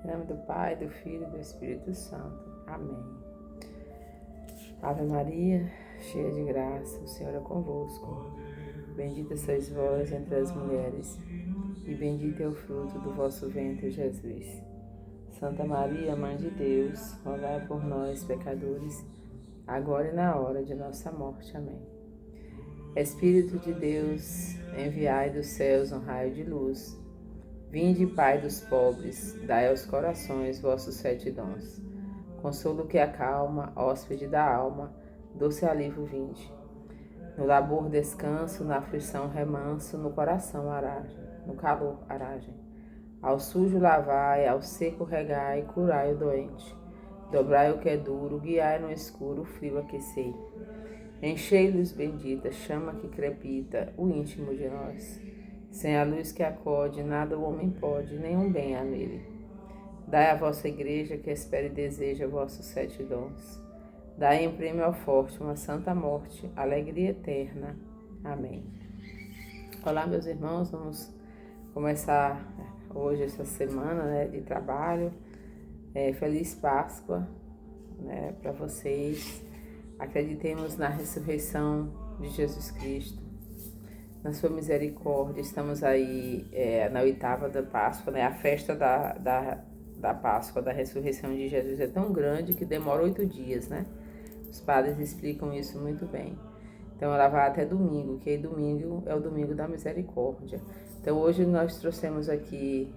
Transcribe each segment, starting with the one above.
Em nome do Pai, do Filho e do Espírito Santo. Amém. Ave Maria, cheia de graça, o Senhor é convosco. Bendita sois vós entre as mulheres, e bendito é o fruto do vosso ventre, Jesus. Santa Maria, Mãe de Deus, rogai por nós, pecadores, agora e na hora de nossa morte. Amém. Espírito de Deus, enviai dos céus um raio de luz. Vinde, Pai dos pobres, dai aos corações vossos 7 dons. Consolo que acalma, hóspede da alma, doce alívio vinde. No labor descanso, na aflição remanso, no coração aragem, no calor aragem. Ao sujo lavai, ao seco regai, curai o doente. Dobrai o que é duro, guiai no escuro, o frio aquecei. Enchei luz bendita, chama que crepita, o íntimo de nós. Sem a luz que acode, nada o homem pode, nenhum bem há nele. Dai à vossa igreja, que espera e deseja vossos 7 dons. Dai em prêmio ao forte uma santa morte, alegria eterna. Amém. Olá, meus irmãos, vamos começar hoje essa semana de trabalho. Feliz Páscoa para vocês. Acreditemos na ressurreição de Jesus Cristo. Na sua misericórdia, estamos aí na 8ª da Páscoa, a festa da Páscoa, da ressurreição de Jesus é tão grande que demora 8 dias, Os padres explicam isso muito bem. Então ela vai até domingo, que aí domingo é o domingo da misericórdia. Então hoje nós trouxemos aqui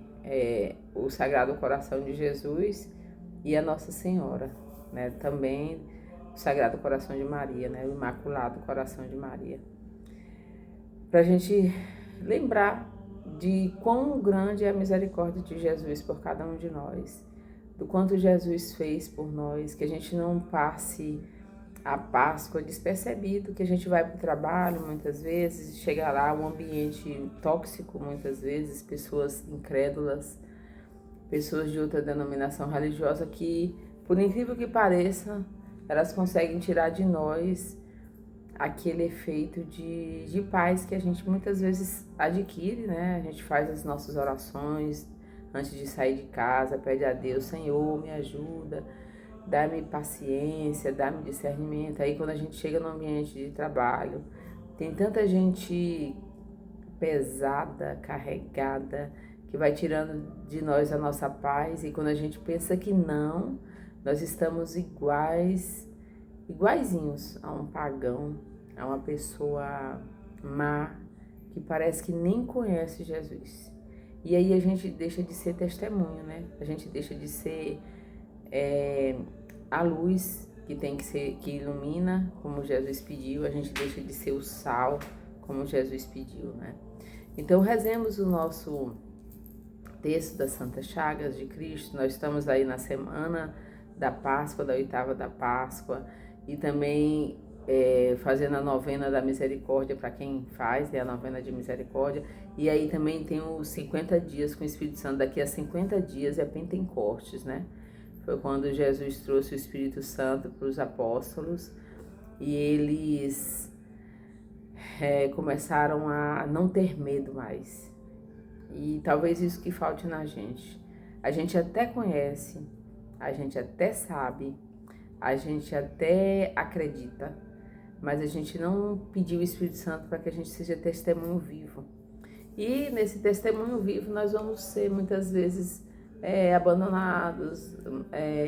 o Sagrado Coração de Jesus e a Nossa Senhora, Também o Sagrado Coração de Maria, o Imaculado Coração de Maria. Para a gente lembrar de quão grande é a misericórdia de Jesus por cada um de nós, do quanto Jesus fez por nós, que a gente não passe a Páscoa despercebido, que a gente vai para o trabalho muitas vezes, chega lá um ambiente tóxico muitas vezes, pessoas incrédulas, pessoas de outra denominação religiosa que, por incrível que pareça, elas conseguem tirar de nós aquele efeito de paz que a gente muitas vezes adquire, A gente faz as nossas orações antes de sair de casa, pede a Deus, Senhor, me ajuda, dá-me paciência, dá-me discernimento. Aí quando a gente chega no ambiente de trabalho, tem tanta gente pesada, carregada, que vai tirando de nós a nossa paz, e quando a gente pensa que não, nós estamos iguaizinhos a um pagão, a uma pessoa má, que parece que nem conhece Jesus. E aí a gente deixa de ser testemunho, A gente deixa de ser a luz que tem que ser, que ilumina, como Jesus pediu, a gente deixa de ser o sal, como Jesus pediu, Então rezemos o nosso texto das Santas Chagas de Cristo. Nós estamos aí na semana da Páscoa, da 8ª da Páscoa, e também fazendo a novena da misericórdia para quem faz, a novena de misericórdia. E aí também tem os 50 dias com o Espírito Santo. Daqui a 50 dias é Pentecostes, Foi quando Jesus trouxe o Espírito Santo para os apóstolos e eles começaram a não ter medo mais. E talvez isso que falte na gente. A gente até conhece, a gente até sabe, a gente até acredita, mas a gente não pediu o Espírito Santo para que a gente seja testemunho vivo. E nesse testemunho vivo nós vamos ser muitas vezes abandonados,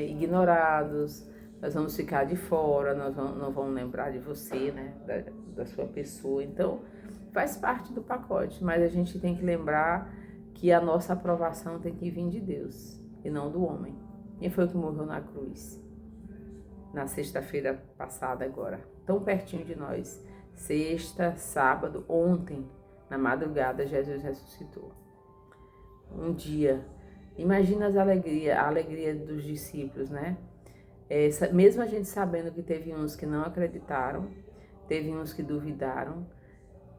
ignorados, nós vamos ficar de fora, nós não vamos lembrar de você, da sua pessoa. Então faz parte do pacote, mas a gente tem que lembrar que a nossa aprovação tem que vir de Deus e não do homem. Quem foi que morreu na cruz? Na sexta-feira passada agora, tão pertinho de nós. Sexta, sábado, ontem, na madrugada, Jesus ressuscitou. Um dia, imagina a alegria dos discípulos, Mesmo a gente sabendo que teve uns que não acreditaram, teve uns que duvidaram,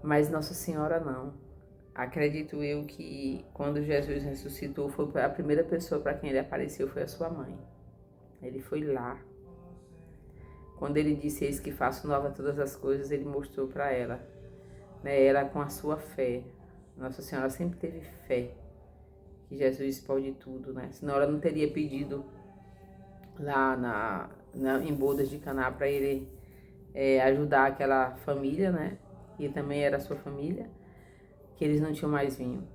mas Nossa Senhora não. Acredito eu que quando Jesus ressuscitou, foi a primeira pessoa para quem ele apareceu foi a sua mãe. Ele foi lá. Quando ele disse, eis que faço nova todas as coisas, ele mostrou para ela, ela com a sua fé. Nossa Senhora sempre teve fé. que Jesus pode tudo, né? Senão ela não teria pedido lá em Bodas de Caná para ele ajudar aquela família, né? E também era a sua família, que eles não tinham mais vinho.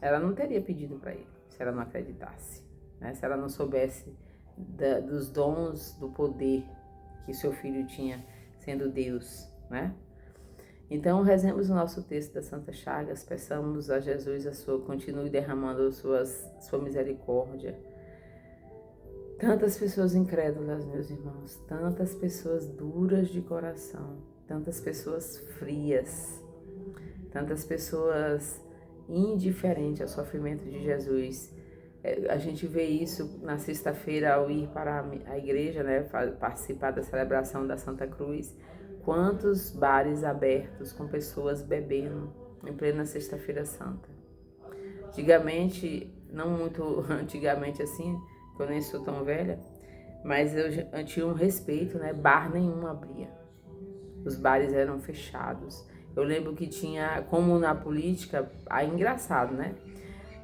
Ela não teria pedido para ele, se ela não acreditasse, né? Se ela não soubesse dos dons, do poder que seu filho tinha, sendo Deus, né? Então, rezemos o nosso texto das Santas Chagas, peçamos a Jesus continue derramando sua misericórdia. Tantas pessoas incrédulas, meus irmãos, tantas pessoas duras de coração, tantas pessoas frias, tantas pessoas indiferentes ao sofrimento de Jesus. A gente vê isso na sexta-feira ao ir para a igreja, né, participar da celebração da Santa Cruz. Quantos bares abertos com pessoas bebendo em plena Sexta-feira Santa. Antigamente, não muito antigamente assim, que eu nem sou tão velha, mas eu tinha um respeito, né? Bar nenhum abria. Os bares eram fechados. Eu lembro que tinha, como na política, engraçado, né?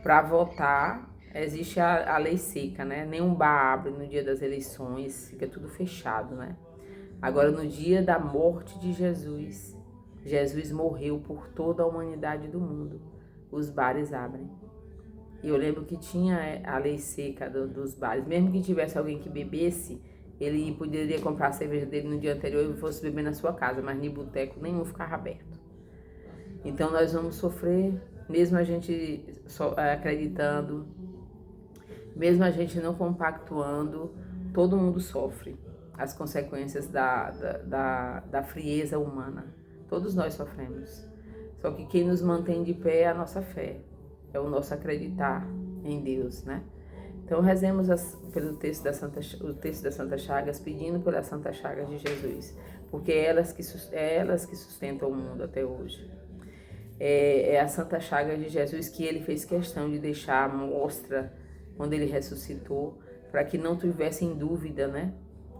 Para votar, existe a lei seca, né? Nenhum bar abre no dia das eleições, fica tudo fechado, né? Agora, no dia da morte de Jesus, Jesus morreu por toda a humanidade do mundo. Os bares abrem. E eu lembro que tinha a lei seca dos bares. Mesmo que tivesse alguém que bebesse, ele poderia comprar a cerveja dele no dia anterior e fosse beber na sua casa, mas nem boteco nenhum ficava aberto. Então nós vamos sofrer, mesmo a gente acreditando, mesmo a gente não compactuando, todo mundo sofre as consequências da frieza humana. Todos nós sofremos. Só que quem nos mantém de pé é a nossa fé, é o nosso acreditar em Deus, né? Então rezemos pelo texto das Santas Chagas, pedindo pelas Santas Chagas de Jesus, porque é elas que sustentam o mundo até hoje. É a Santa Chaga de Jesus que ele fez questão de deixar à mostra quando ele ressuscitou, para que não tivessem dúvida, né?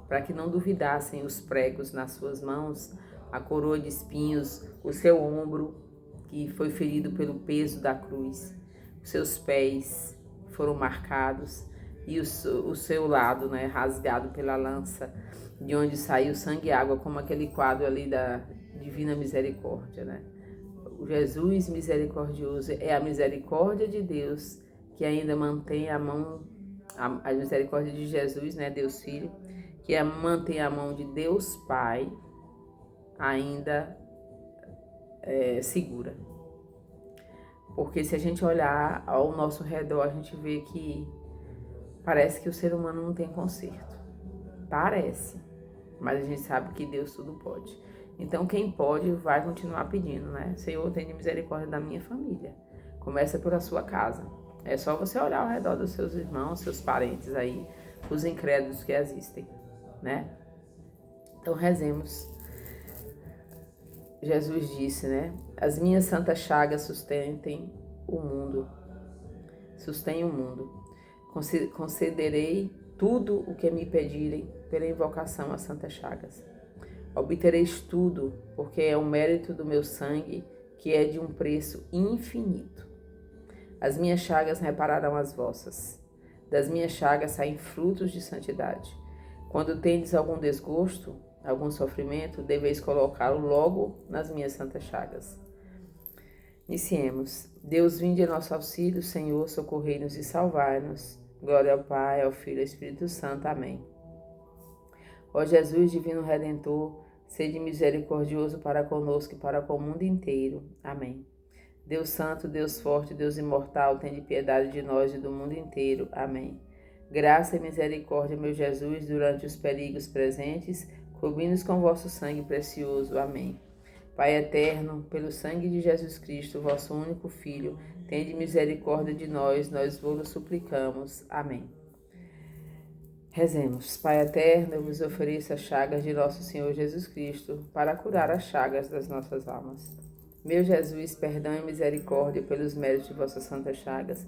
Para que não duvidassem os pregos nas suas mãos, a coroa de espinhos, o seu ombro, que foi ferido pelo peso da cruz, os seus pés foram marcados e o seu lado, né, rasgado pela lança, de onde saiu sangue e água, como aquele quadro ali da Divina Misericórdia, né? O Jesus misericordioso é a misericórdia de Deus que ainda mantém a mão, a misericórdia de Jesus, né, Deus Filho, que mantém a mão de Deus Pai ainda segura. Porque se a gente olhar ao nosso redor, a gente vê que parece que o ser humano não tem conserto. Parece. Mas a gente sabe que Deus tudo pode. Então quem pode vai continuar pedindo, né? Senhor, tenha misericórdia da minha família. Começa pela sua casa. É só você olhar ao redor dos seus irmãos, seus parentes aí, os incrédulos que existem, né? Então rezemos. Jesus disse, né? As minhas santas chagas sustentem o mundo. Sustenhem o mundo. Concederei tudo o que me pedirem pela invocação às santas chagas. Obtereis tudo, porque é o mérito do meu sangue, que é de um preço infinito. As minhas chagas repararão as vossas. Das minhas chagas saem frutos de santidade. Quando tendes algum desgosto, algum sofrimento, deveis colocá-lo logo nas minhas santas chagas. Iniciemos. Deus, vinde em nosso auxílio, Senhor, socorrei-nos e salvai-nos. Glória ao Pai, ao Filho e ao Espírito Santo. Amém. Ó Jesus, divino Redentor, sede misericordioso para conosco e para com o mundo inteiro. Amém. Deus Santo, Deus Forte, Deus Imortal, tende piedade de nós e do mundo inteiro. Amém. Graça e misericórdia, meu Jesus, durante os perigos presentes, cobri-nos com vosso sangue precioso. Amém. Pai eterno, pelo sangue de Jesus Cristo, vosso único Filho, tende misericórdia de nós vos suplicamos. Amém. Rezemos. Pai eterno, eu vos ofereço as chagas de nosso Senhor Jesus Cristo, para curar as chagas das nossas almas. Meu Jesus, perdão e misericórdia pelos méritos de vossas santas chagas.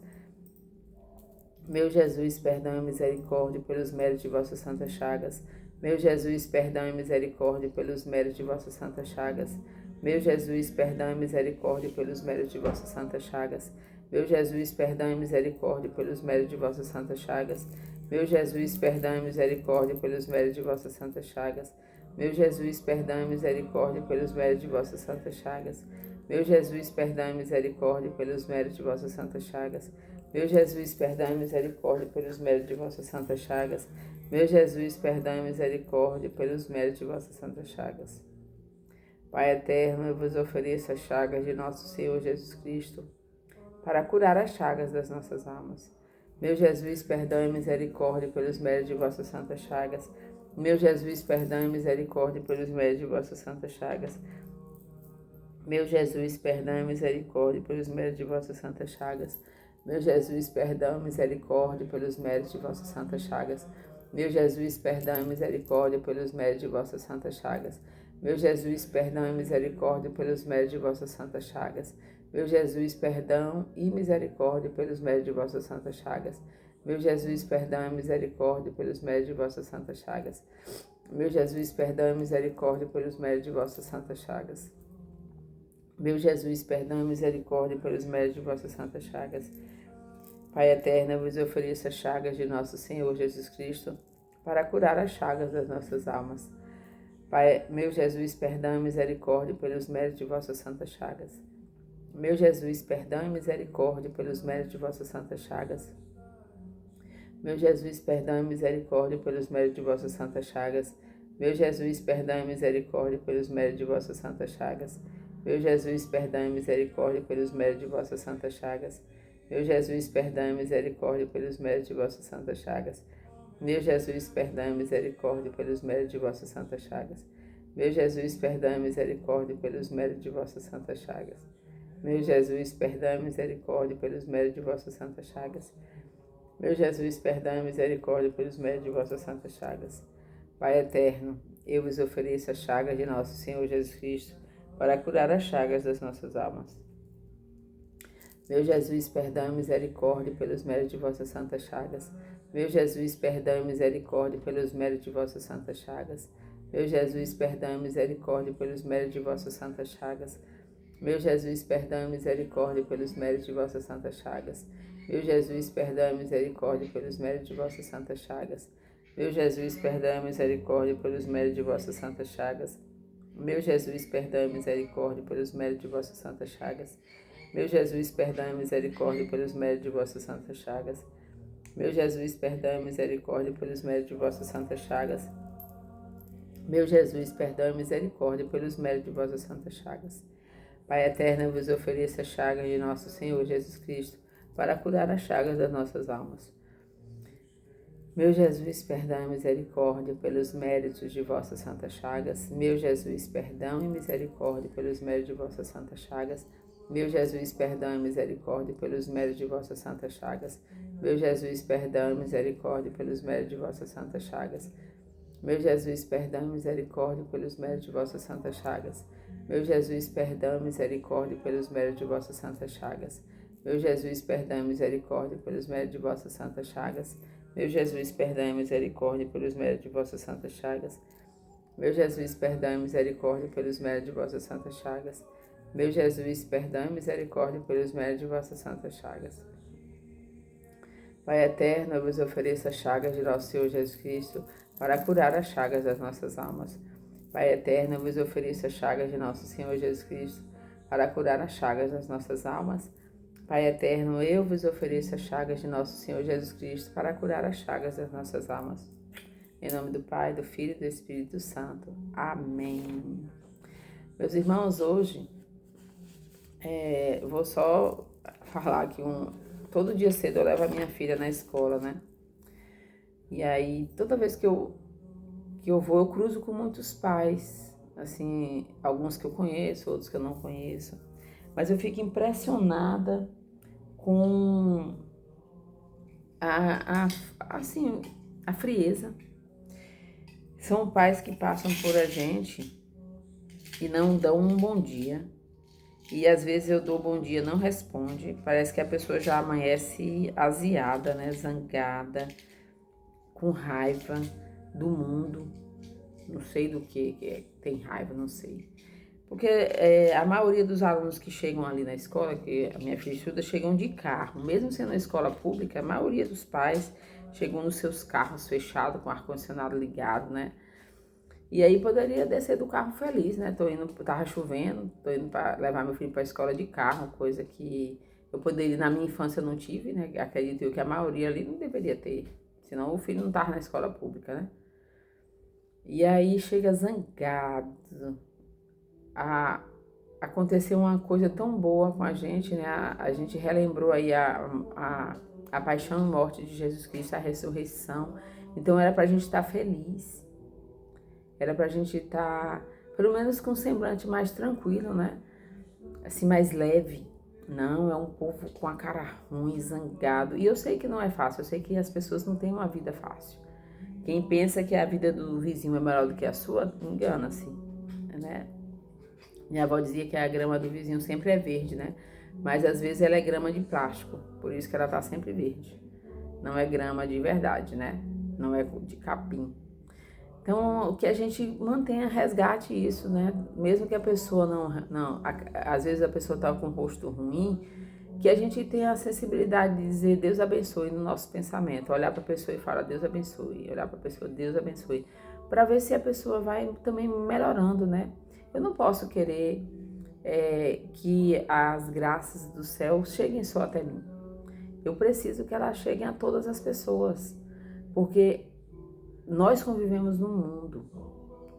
Meu Jesus, perdão e misericórdia pelos méritos de vossas santas chagas. Meu Jesus, perdão e misericórdia pelos méritos de vossas santas chagas. Meu Jesus, perdão e misericórdia pelos méritos de vossas santas chagas. Meu Jesus, perdão e misericórdia pelos méritos de vossas santas chagas. Meu Jesus, perdão e misericórdia pelos méritos de vossas santas chagas. Meu Jesus, perdão e misericórdia pelos méritos de vossas santas chagas. Meu Jesus, perdão e misericórdia pelos méritos de vossas santas chagas. Meu Jesus, perdão e misericórdia pelos méritos de vossas santas chagas. Meu Jesus, perdão e misericórdia pelos méritos de vossas santas chagas. Pai eterno, eu vos ofereço as chagas de nosso Senhor Jesus Cristo, para curar as chagas das nossas almas. Meu Jesus, perdão e misericórdia pelos méritos de vossas santas chagas. Meu Jesus, perdão e misericórdia pelos méritos de vossas santas chagas. Meu Jesus, perdão e misericórdia pelos méritos de vossas santas chagas. Meu Jesus, perdão e misericórdia pelos méritos de vossas santas chagas. Meu Jesus, perdão e misericórdia pelos méritos de vossas santas chagas. Meu Jesus, perdão e misericórdia pelos méritos de vossas santas chagas. Meu Jesus, perdão e misericórdia pelos méritos de vossas santas chagas. Meu Jesus, perdão e misericórdia pelos méritos de vossas santas chagas. Meu Jesus, perdão e misericórdia pelos méritos de vossas santas chagas. Meu Jesus, perdão e misericórdia pelos méritos de vossas santas chagas. Pai eterno, eu vos ofereço as chagas de nosso Senhor Jesus Cristo, para curar as chagas das nossas almas. Pai, meu Jesus, perdão e misericórdia pelos méritos de vossas santas chagas. Meu Jesus, perdão e misericórdia pelos méritos de vossas santas chagas. Meu Jesus, perdão e misericórdia pelos méritos de vossas santas chagas. Meu Jesus, perdão e misericórdia pelos méritos de vossas santas chagas. Meu Jesus, perdão e misericórdia pelos méritos de vossas santas chagas. Meu Jesus, perdão e misericórdia pelos méritos de vossas santas chagas. Meu Jesus, perdão e misericórdia pelos méritos de vossas santas chagas. Meu Jesus, perdão e misericórdia pelos méritos de vossas santas chagas. Meu Jesus, perdão e misericórdia pelos méritos de vossas santas chagas. Meu Jesus, perdão e misericórdia pelos méritos de vossas santas chagas. Pai eterno, eu vos ofereço as chagas de nosso Senhor Jesus Cristo, para curar as chagas das nossas almas. Meu Jesus, perdão e misericórdia pelos méritos de vossas santas chagas. Meu Jesus, perdão e misericórdia pelos méritos de vossas santas chagas. Meu Jesus, perdão e misericórdia pelos méritos de vossas santas chagas. Meu Jesus, perdão e misericórdia pelos méritos de vossas santas chagas. Meu Jesus, perdão e misericórdia pelos méritos de vossas santas chagas. Meu Jesus, perdão e misericórdia pelos méritos de vossas santas chagas. Meu Jesus, perdão e misericórdia pelos méritos de vossas santas chagas. Meu Jesus, perdão e misericórdia pelos méritos de vossas santas chagas. Meu Jesus, perdão e misericórdia pelos méritos de vossas santas chagas. Meu Jesus, perdão e misericórdia pelos méritos de vossas santas chagas. Pai eterno, eu vos ofereço as chagas de nosso Senhor Jesus Cristo, para curar as chagas das nossas almas. Meu Jesus, perdão e misericórdia pelos méritos de vossas santas chagas. Meu Jesus, perdão e misericórdia pelos méritos de vossas santas chagas. Meu Jesus, perdão e misericórdia pelos méritos de vossas santas chagas. Meu Jesus, perdão e misericórdia pelos méritos de vossas santas chagas. Meu Jesus, perdão e misericórdia pelos méritos de vossas santas chagas. Meu Jesus, perdão e misericórdia pelos méritos de vossas santas chagas. Meu Jesus, perdão e misericórdia pelos méritos de vossas santas chagas. Meu Jesus, perdão e misericórdia pelos méritos de vossas santas chagas. Meu Jesus, perdão e misericórdia pelos méritos de vossas santas chagas. Meu Jesus, perdão e misericórdia pelos méritos de vossas santas chagas. Pai eterno, eu vos ofereço as chagas de nosso Senhor Jesus Cristo, para curar as chagas das nossas almas. Pai eterno, eu vos ofereço as chagas de nosso Senhor Jesus Cristo, para curar as chagas das nossas almas. Pai eterno, eu vos ofereço as chagas de nosso Senhor Jesus Cristo, para curar as chagas das nossas almas. Em nome do Pai, do Filho e do Espírito Santo. Amém. Meus irmãos, hoje eu vou só falar que todo dia cedo eu levo a minha filha na escola, né? E aí, toda vez que eu vou, eu cruzo com muitos pais, assim, alguns que eu conheço, outros que eu não conheço. Mas eu fico impressionada com a frieza. São pais que passam por a gente e não dão um bom dia. E às vezes eu dou bom dia, não responde. Parece que a pessoa já amanhece aziada, né? Zangada, com raiva do mundo. Não sei do que tem raiva, não sei. Porque a maioria dos alunos que chegam ali na escola, que a minha filha estuda, chegam de carro. Mesmo sendo uma escola pública, a maioria dos pais chegam nos seus carros fechados, com o ar-condicionado ligado, né? E aí poderia descer do carro feliz, né? Tava chovendo, tô indo para levar meu filho para a escola de carro, coisa que eu poderia, na minha infância eu não tive, né? Acredito eu que a maioria ali não deveria ter, senão o filho não tava na escola pública, né? E aí chega zangado. Aconteceu uma coisa tão boa com a gente, né? A gente relembrou aí a paixão e morte de Jesus Cristo, a ressurreição. Então era pra gente estar feliz. Era pra gente estar, pelo menos com um semblante mais tranquilo, né? Assim, mais leve. Não, é um povo com a cara ruim, zangado. E eu sei que não é fácil, eu sei que as pessoas não têm uma vida fácil. Quem pensa que a vida do vizinho é melhor do que a sua, engana-se, né? Minha avó dizia que a grama do vizinho sempre é verde, né? Mas às vezes ela é grama de plástico, por isso que ela tá sempre verde. Não é grama de verdade, né? Não é de capim. Então, que a gente mantenha, resgate isso, né? Mesmo que a pessoa às vezes a pessoa tá com o rosto ruim, que a gente tenha a sensibilidade de dizer Deus abençoe no nosso pensamento. Olhar para a pessoa e falar Deus abençoe. Olhar para a pessoa, Deus abençoe. Para ver se a pessoa vai também melhorando, né? Eu não posso querer que as graças do céu cheguem só até mim. Eu preciso que elas cheguem a todas as pessoas, porque nós convivemos no mundo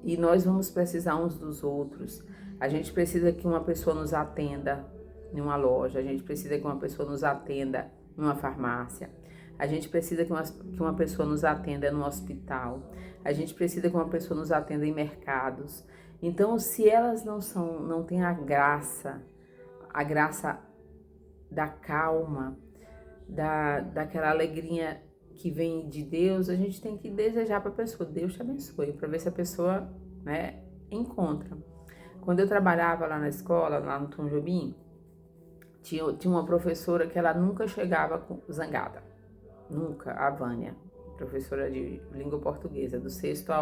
e nós vamos precisar uns dos outros. A gente precisa que uma pessoa nos atenda em uma loja, a gente precisa que uma pessoa nos atenda em uma farmácia, a gente precisa que uma pessoa nos atenda no hospital, a gente precisa que uma pessoa nos atenda em mercados. Então, se elas não têm a graça da calma, daquela alegria que vem de Deus, a gente tem que desejar para a pessoa, Deus te abençoe, para ver se a pessoa, né, encontra. Quando eu trabalhava lá na escola, lá no Tom Jobim, tinha uma professora que ela nunca chegava zangada, nunca, a Vânia, professora de língua portuguesa, do sexto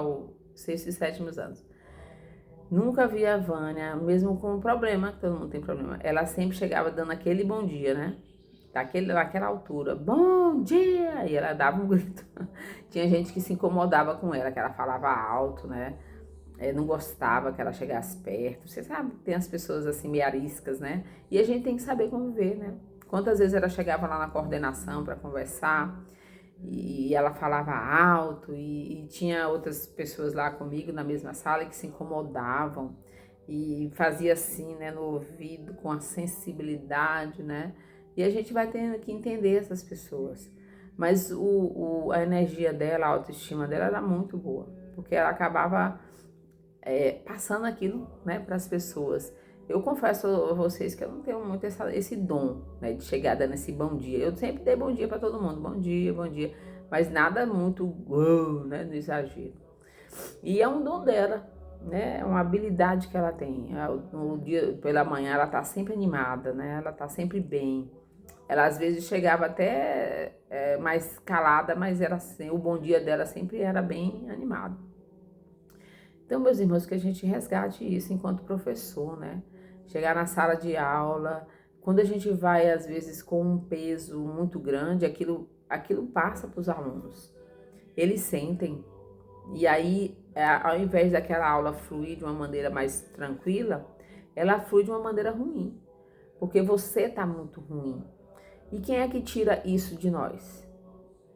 e sétimos anos. Nunca vi a Vânia, mesmo com um problema, que todo mundo tem problema, ela sempre chegava dando aquele bom dia, né? Daquela altura, bom dia! E ela dava um grito. Tinha gente que se incomodava com ela, que ela falava alto, né? Não gostava que ela chegasse perto. Você sabe, tem as pessoas assim, meio ariscas, né? E a gente tem que saber conviver, né? Quantas vezes ela chegava lá na coordenação para conversar e ela falava alto e tinha outras pessoas lá comigo na mesma sala que se incomodavam e fazia assim, né, no ouvido com a sensibilidade, né? E a gente vai tendo que entender essas pessoas. Mas a energia dela, a autoestima dela era muito boa, porque ela acabava passando aquilo, né, para as pessoas. Eu confesso a vocês que eu não tenho muito esse dom, né, de chegar dando esse bom dia. Eu sempre dei bom dia para todo mundo, bom dia, mas nada muito, né, no exagero. E é um dom dela, né, é uma habilidade que ela tem. No dia pela manhã ela tá sempre animada, né, ela tá sempre bem. Ela às vezes chegava até mais calada, mas era assim, o bom dia dela sempre era bem animado. Então, meus irmãos, que a gente resgate isso enquanto professor, né? Chegar na sala de aula, quando a gente vai, às vezes, com um peso muito grande, aquilo passa para os alunos. Eles sentem. E aí, ao invés daquela aula fluir de uma maneira mais tranquila, ela flui de uma maneira ruim. Porque você está muito ruim. E quem é que tira isso de nós?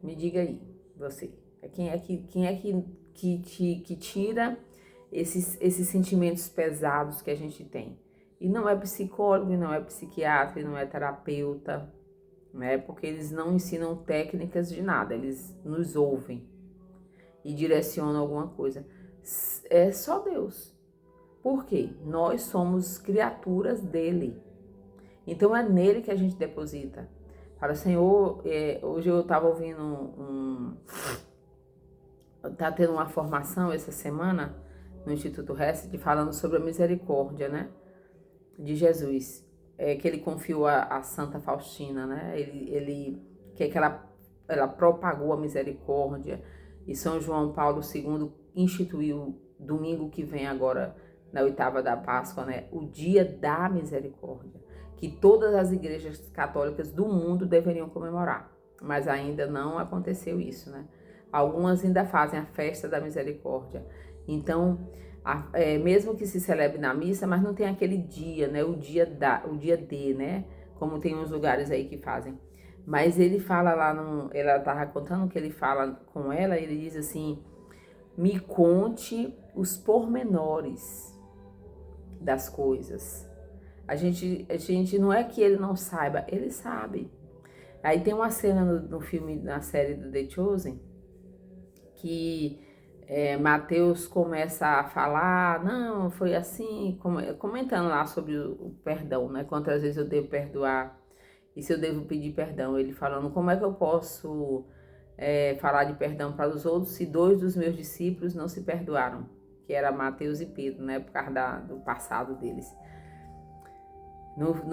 Me diga aí, você. Quem é que tira esses sentimentos pesados que a gente tem? E não é psicólogo, e não é psiquiatra, e não é terapeuta, né? Porque eles não ensinam técnicas de nada, eles nos ouvem e direcionam alguma coisa. É só Deus. Por quê? Nós somos criaturas dele. Então é nele que a gente deposita. Fala, Senhor, hoje eu estava ouvindo tá tendo uma formação essa semana no Instituto Reset falando sobre a misericórdia, né, de Jesus, que ele confiou a Santa Faustina, né, que ela propagou a misericórdia, e São João Paulo II instituiu domingo que vem agora na oitava da Páscoa, né? O dia da misericórdia, que todas as igrejas católicas do mundo deveriam comemorar, mas ainda não aconteceu isso, né? Algumas ainda fazem a festa da misericórdia. Então, mesmo que se celebre na missa, mas não tem aquele dia, né? O dia D, né? Como tem uns lugares aí que fazem. Mas ele fala lá, ela estava contando que ele fala com ela, ele diz assim: me conte os pormenores das coisas. A gente não é que ele não saiba, ele sabe. Aí tem uma cena no filme, na série do The Chosen, que Mateus começa a falar, não, foi assim, comentando lá sobre o perdão, né? Quantas vezes eu devo perdoar e se eu devo pedir perdão. Ele falando, como é que eu posso falar de perdão para os outros se 2 dos meus discípulos não se perdoaram? Que era Mateus e Pedro, né? Por causa do passado deles.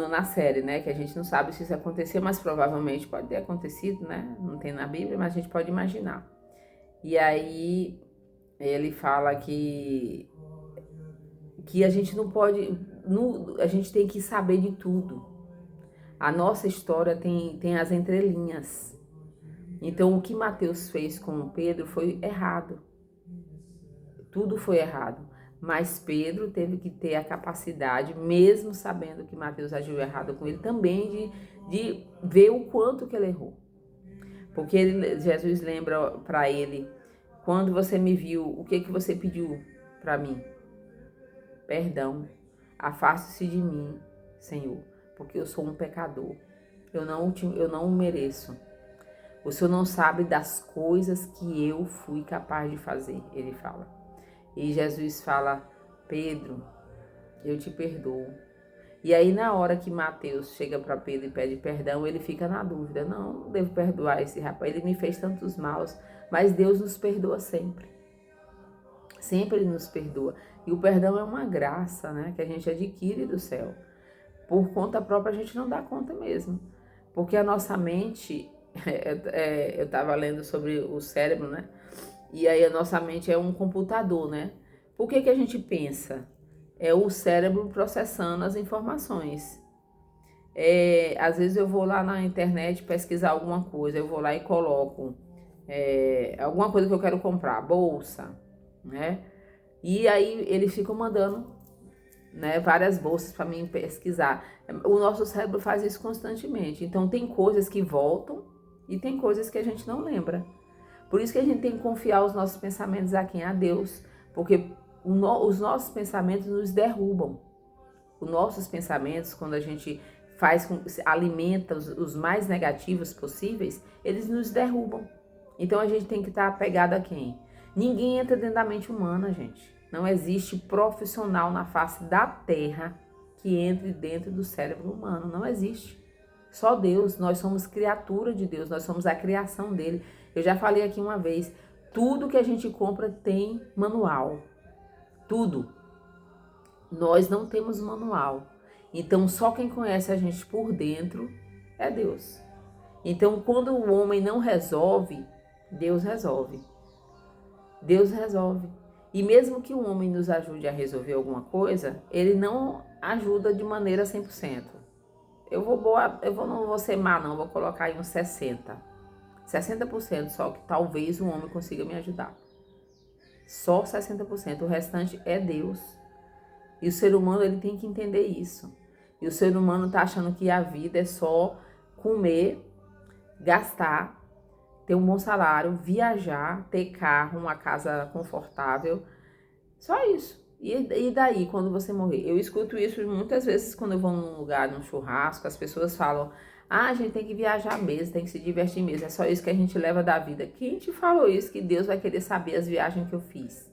Na série, né? Que a gente não sabe se isso aconteceu, mas provavelmente pode ter acontecido, né? Não tem na Bíblia, mas a gente pode imaginar. E aí ele fala que a gente não pode, a gente tem que saber de tudo. A nossa história tem as entrelinhas. Então o que Mateus fez com Pedro foi errado. Tudo foi errado. Mas Pedro teve que ter a capacidade, mesmo sabendo que Mateus agiu errado com ele, também de ver o quanto que ele errou. Porque Jesus lembra para ele, quando você me viu, o que você pediu para mim? Perdão, afaste-se de mim, Senhor, porque eu sou um pecador. Eu não o mereço. O Senhor não sabe das coisas que eu fui capaz de fazer, ele fala. E Jesus fala, Pedro, eu te perdoo. E aí na hora que Mateus chega para Pedro e pede perdão, ele fica na dúvida, não devo perdoar esse rapaz, ele me fez tantos maus, mas Deus nos perdoa sempre. Sempre ele nos perdoa. E o perdão é uma graça, né, que a gente adquire do céu. Por conta própria a gente não dá conta mesmo. Porque a nossa mente, eu estava lendo sobre o cérebro, né, e aí a nossa mente é um computador, né. Por que a gente pensa? É o cérebro processando as informações. Às vezes eu vou lá na internet pesquisar alguma coisa, eu vou lá e coloco alguma coisa que eu quero comprar, bolsa, né? E aí eles ficam mandando, né, várias bolsas para mim pesquisar. O nosso cérebro faz isso constantemente. Então tem coisas que voltam e tem coisas que a gente não lembra. Por isso que a gente tem que confiar os nossos pensamentos a quem? A Deus. Porque os nossos pensamentos nos derrubam. Os nossos pensamentos, quando a gente alimenta os mais negativos possíveis, eles nos derrubam. Então a gente tem que estar apegado a quem? Ninguém entra dentro da mente humana, gente. Não existe profissional na face da terra que entre dentro do cérebro humano. Não existe. Só Deus. Nós somos criatura de Deus. Nós somos a criação dele. Eu já falei aqui uma vez. Tudo que a gente compra tem manual. Tudo. Nós não temos manual. Então, só quem conhece a gente por dentro é Deus. Então, quando o homem não resolve, Deus resolve. Deus resolve. E mesmo que o homem nos ajude a resolver alguma coisa, ele não ajuda de maneira 100%. Não vou ser má, não. Vou colocar aí uns 60%. 60% só que talvez o homem consiga me ajudar. Só 60%. O restante é Deus. E o ser humano, ele tem que entender isso. E o ser humano tá achando que a vida é só comer, gastar, ter um bom salário, viajar, ter carro, uma casa confortável. Só isso. E daí, quando você morrer? Eu escuto isso muitas vezes quando eu vou num lugar, num churrasco, as pessoas falam, a gente tem que viajar mesmo, tem que se divertir mesmo, é só isso que a gente leva da vida. Quem te falou isso, que Deus vai querer saber as viagens que eu fiz?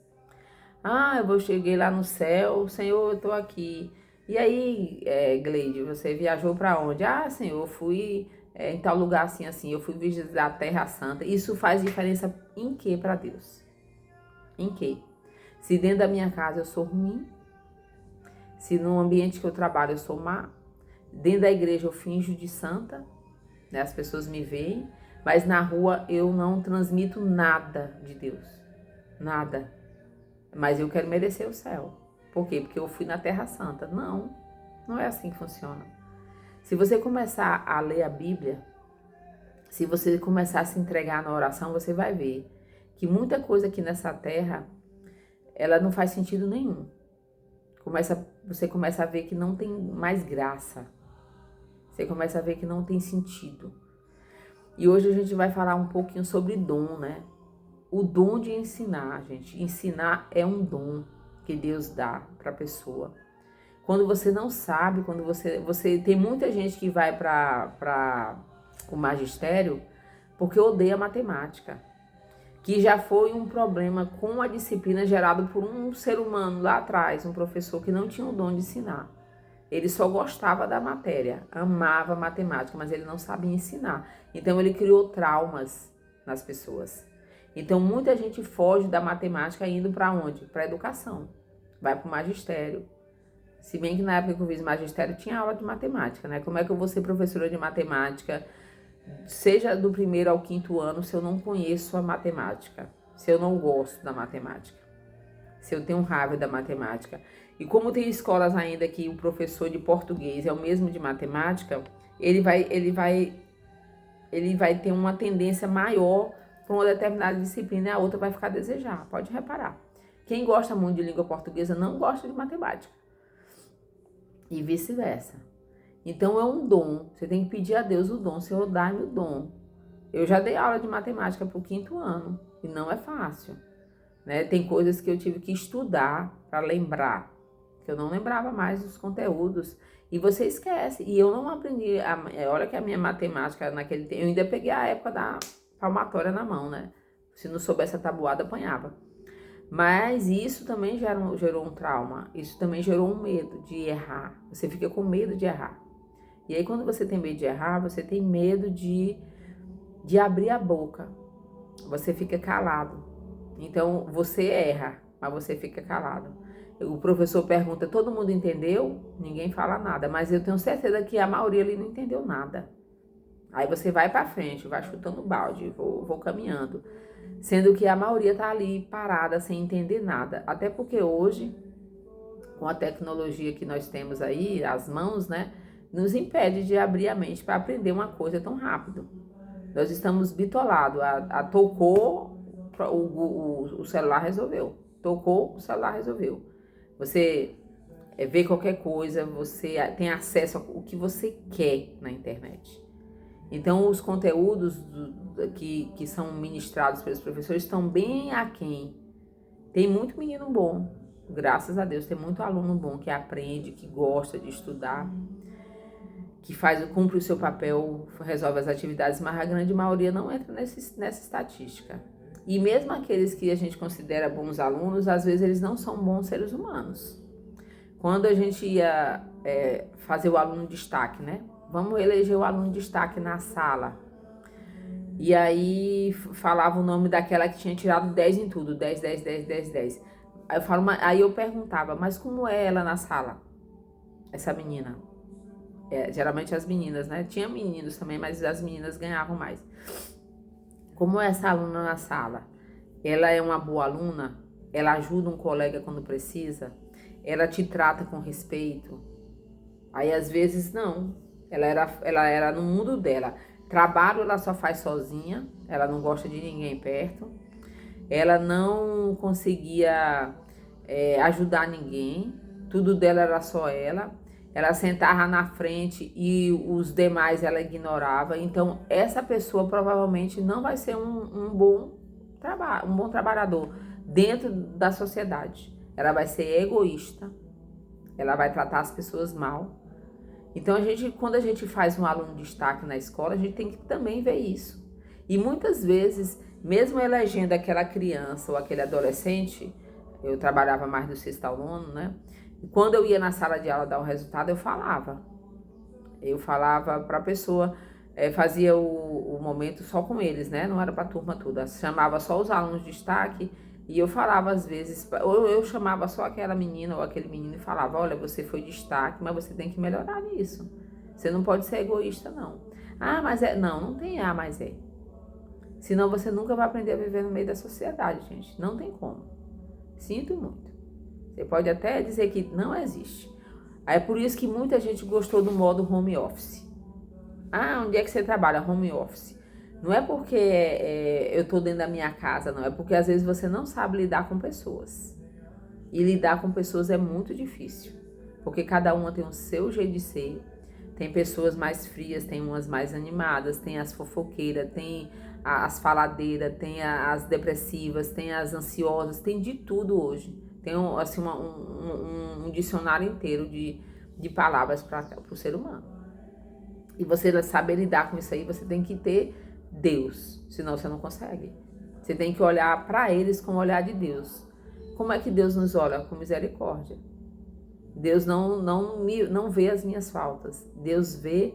Cheguei lá no céu, Senhor, eu tô aqui. E aí, Gleide, você viajou para onde? Senhor, eu fui em tal lugar assim, assim, eu fui visitar a Terra Santa. Isso faz diferença em quê para Deus? Em quê? Se dentro da minha casa eu sou ruim, se no ambiente que eu trabalho eu sou má, dentro da igreja eu finjo de santa, né? As pessoas me veem, mas na rua eu não transmito nada de Deus, nada. Mas eu quero merecer o céu, Por quê? Porque eu fui na Terra Santa. Não, não é assim que funciona. Se você começar a ler a Bíblia, se você começar a se entregar na oração, você vai ver que muita coisa aqui nessa terra, ela não faz sentido nenhum. Você começa a ver que não tem mais graça. Você começa a ver que não tem sentido. E hoje a gente vai falar um pouquinho sobre dom, né? O dom de ensinar, gente. Ensinar é um dom que Deus dá para a pessoa. Quando você não sabe, quando você tem muita gente que vai para o magistério porque odeia matemática, que já foi um problema com a disciplina gerado por um ser humano lá atrás, um professor que não tinha o dom de ensinar. Ele só gostava da matéria, amava matemática, mas ele não sabia ensinar. Então ele criou traumas nas pessoas. Então muita gente foge da matemática indo para onde? Para a educação. Vai para o magistério. Se bem que na época que eu fiz magistério tinha aula de matemática, né? Como é que eu vou ser professora de matemática, seja do 1º ao 5º ano, se eu não conheço a matemática, se eu não gosto da matemática, se eu tenho raiva da matemática? E como tem escolas ainda que o professor de português é o mesmo de matemática, ele vai ter uma tendência maior para uma determinada disciplina e a outra vai ficar a desejar. Pode reparar. Quem gosta muito de língua portuguesa não gosta de matemática. E vice-versa. Então é um dom. Você tem que pedir a Deus o dom. Senhor, dá-me o dom. Eu já dei aula de matemática para o 5º ano. E não é fácil. Né? Tem coisas que eu tive que estudar para lembrar. Que eu não lembrava mais dos conteúdos. E você esquece. E eu não aprendi. Olha que a minha matemática naquele tempo. Eu ainda peguei a época da palmatória na mão, né? Se não soubesse a tabuada, apanhava. Mas isso também gerou um trauma. Isso também gerou um medo de errar. Você fica com medo de errar. E aí quando você tem medo de errar, você tem medo de abrir a boca. Você fica calado. Então você erra, mas você fica calado. O professor pergunta, todo mundo entendeu? Ninguém fala nada. Mas eu tenho certeza que a maioria ali não entendeu nada. Aí você vai pra frente, vai chutando balde, vou caminhando. Sendo que a maioria tá ali parada, sem entender nada. Até porque hoje, com a tecnologia que nós temos aí, as mãos, né, nos impede de abrir a mente para aprender uma coisa tão rápido. Nós estamos bitolados. Tocou, o celular resolveu. Tocou, o celular resolveu. Você vê qualquer coisa, você tem acesso ao que você quer na internet. Então, os conteúdos que são ministrados pelos professores estão bem aquém. Tem muito menino bom, graças a Deus, tem muito aluno bom que aprende, que gosta de estudar, que cumpre o seu papel, resolve as atividades, mas a grande maioria não entra nessa estatística. E mesmo aqueles que a gente considera bons alunos, às vezes eles não são bons seres humanos. Quando a gente ia fazer o aluno destaque, né? Vamos eleger o aluno de destaque na sala. E aí falava o nome daquela que tinha tirado 10 em tudo. 10, 10, 10, 10, 10. Aí eu perguntava, mas como é ela na sala? Essa menina. Geralmente as meninas, né? Tinha meninos também, mas as meninas ganhavam mais. Como é essa aluna na sala? Ela é uma boa aluna? Ela ajuda um colega quando precisa? Ela te trata com respeito? Aí às vezes não. Ela era no mundo dela. Trabalho ela só faz sozinha. Ela não gosta de ninguém perto. Ela não conseguia ajudar ninguém. Tudo dela era só ela. Ela sentava na frente e os demais ela ignorava. Então essa pessoa provavelmente não vai ser um bom trabalhador dentro da sociedade. Ela vai ser egoísta. Ela vai tratar as pessoas mal. Então, quando a gente faz um aluno de destaque na escola, a gente tem que também ver isso. E muitas vezes, mesmo elegendo aquela criança ou aquele adolescente, eu trabalhava mais do 6º ao 9º, né? E quando eu ia na sala de aula dar o resultado, eu falava. Eu falava para a pessoa, fazia o momento só com eles, né? Não era para a turma toda. Chamava só os alunos de destaque. E eu falava às vezes, ou eu chamava só aquela menina ou aquele menino e falava, olha, você foi destaque, mas você tem que melhorar nisso. Você não pode ser egoísta, não. Ah, mas não tem mas é. Senão você nunca vai aprender a viver no meio da sociedade, gente. Não tem como. Sinto muito. Você pode até dizer que não existe. Aí é por isso que muita gente gostou do modo home office. Ah, onde é que você trabalha? Home office. Não é porque eu estou dentro da minha casa, não. É porque às vezes você não sabe lidar com pessoas. E lidar com pessoas é muito difícil. Porque cada uma tem o seu jeito de ser. Tem pessoas mais frias, tem umas mais animadas, tem as fofoqueiras, tem as faladeiras, tem as depressivas, tem as ansiosas, tem de tudo hoje. Tem assim, um dicionário inteiro de palavras para o ser humano. E você saber lidar com isso aí, você tem que ter Deus, senão você não consegue. Você tem que olhar para eles com o olhar de Deus. Como é que Deus nos olha? Com misericórdia. Deus não vê as minhas faltas. Deus vê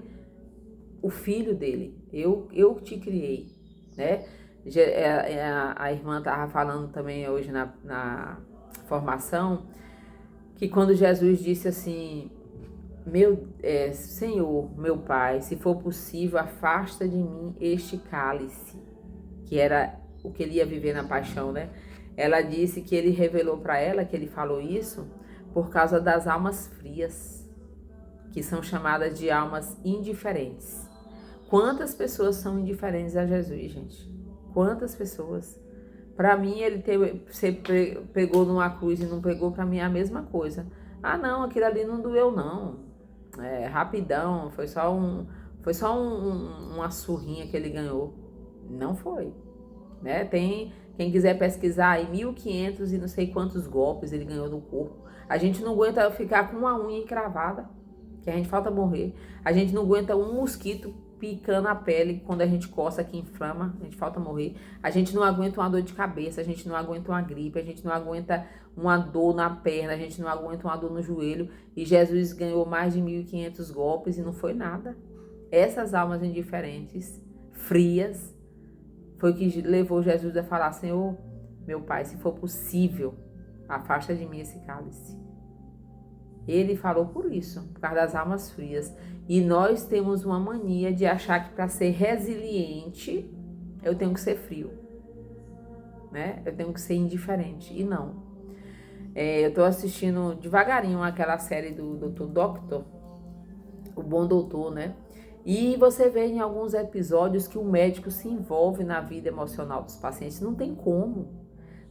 o filho dele. Eu te criei, né? A irmã estava falando também hoje na formação que quando Jesus disse assim, Senhor, meu Pai, se for possível, afasta de mim este cálice, que era o que ele ia viver na paixão, né? Ela disse que ele revelou para ela, que ele falou isso, por causa das almas frias, que são chamadas de almas indiferentes. Quantas pessoas são indiferentes a Jesus, gente? Quantas pessoas? Para mim, você pegou numa cruz e não pegou, para mim é a mesma coisa. Ah, não, aquilo ali não doeu, não. É rapidão, foi só uma surrinha que ele ganhou. Não foi, né? Tem quem quiser pesquisar aí 1.500 e não sei quantos golpes ele ganhou no corpo. A gente não aguenta ficar com uma unha encravada, que a gente falta morrer. A gente não aguenta um mosquito picando a pele quando a gente coça que inflama, a gente falta morrer. A gente não aguenta uma dor de cabeça, a gente não aguenta uma gripe, a gente não aguenta uma dor na perna, a gente não aguenta uma dor no joelho. E Jesus ganhou mais de 1.500 golpes e não foi nada. Essas almas indiferentes, frias, foi que levou Jesus a falar, Senhor, meu Pai, se for possível, afasta de mim esse cálice. Ele falou por isso, por causa das almas frias. E nós temos uma mania de achar que para ser resiliente, eu tenho que ser frio, né? Eu tenho que ser indiferente. E não. Eu tô assistindo devagarinho aquela série do Dr. Doctor, o Bom Doutor, né? E você vê em alguns episódios que o médico se envolve na vida emocional dos pacientes. Não tem como.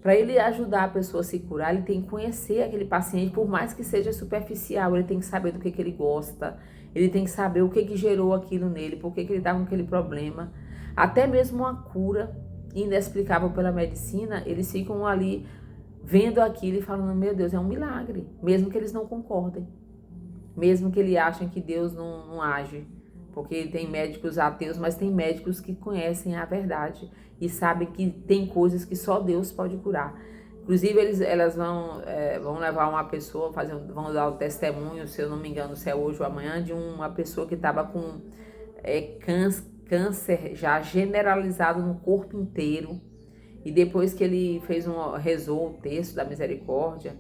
Para ele ajudar a pessoa a se curar, ele tem que conhecer aquele paciente, por mais que seja superficial, ele tem que saber do que ele gosta, ele tem que saber o que gerou aquilo nele, por que ele está com aquele problema. Até mesmo uma cura inexplicável pela medicina, eles ficam ali vendo aquilo e falando, meu Deus, é um milagre, mesmo que eles não concordem, mesmo que eles achem que Deus não age. Porque tem médicos ateus, mas tem médicos que conhecem a verdade e sabem que tem coisas que só Deus pode curar. Inclusive, elas vão levar uma pessoa, vão dar o testemunho, se eu não me engano, se é hoje ou amanhã, de uma pessoa que estava com câncer já generalizado no corpo inteiro. E depois que ele rezou o texto da misericórdia,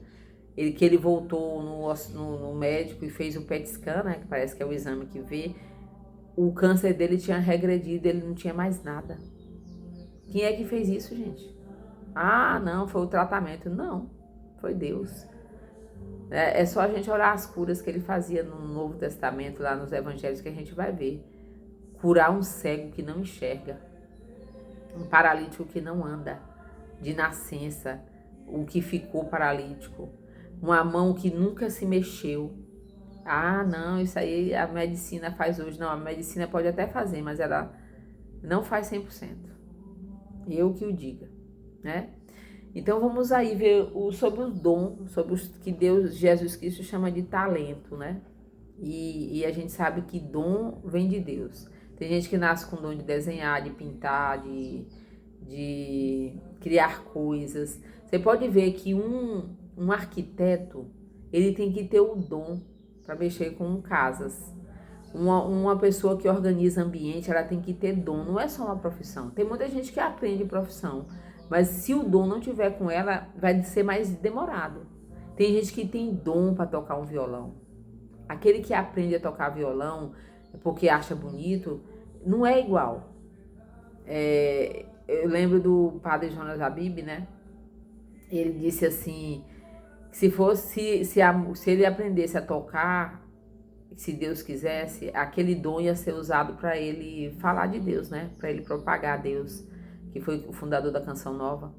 que ele voltou no médico e fez o PET scan, né, que parece que é o exame que vê, o câncer dele tinha regredido, ele não tinha mais nada. Quem é que fez isso, gente? Ah, não, foi o tratamento. Não, foi Deus. É só a gente olhar as curas que ele fazia no Novo Testamento, lá nos Evangelhos, que a gente vai ver. Curar um cego que não enxerga, um paralítico que não anda, de nascença, o que ficou paralítico, uma mão que nunca se mexeu. Ah, não, isso aí a medicina faz hoje. Não, a medicina pode até fazer, mas ela não faz 100%. Eu que o diga, né? Então vamos aí ver sobre o dom, sobre os que Jesus Cristo chama de talento, né? E a gente sabe que dom vem de Deus. Tem gente que nasce com dom de desenhar, de pintar, de criar coisas. Você pode ver que um arquiteto, ele tem que ter o dom para mexer com casas. Uma pessoa que organiza ambiente, ela tem que ter dom, não é só uma profissão. Tem muita gente que aprende profissão, mas se o dom não tiver com ela, vai ser mais demorado. Tem gente que tem dom para tocar um violão. Aquele que aprende a tocar violão porque acha bonito, não é igual. Eu lembro do padre Jonas Abib, né? Ele disse assim, Se ele aprendesse a tocar, se Deus quisesse, aquele dom ia ser usado para ele falar de Deus, né? Para ele propagar Deus, que foi o fundador da Canção Nova.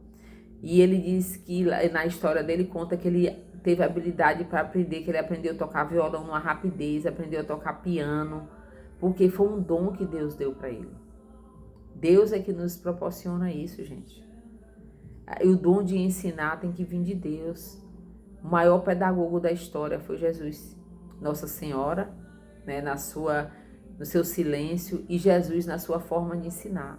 E ele diz que na história dele conta que ele teve habilidade para aprender, que ele aprendeu a tocar violão numa rapidez, aprendeu a tocar piano, porque foi um dom que Deus deu para ele. Deus é que nos proporciona isso, gente. E o dom de ensinar tem que vir de Deus. O maior pedagogo da história foi Jesus, Nossa Senhora, né, no seu silêncio, e Jesus na sua forma de ensinar.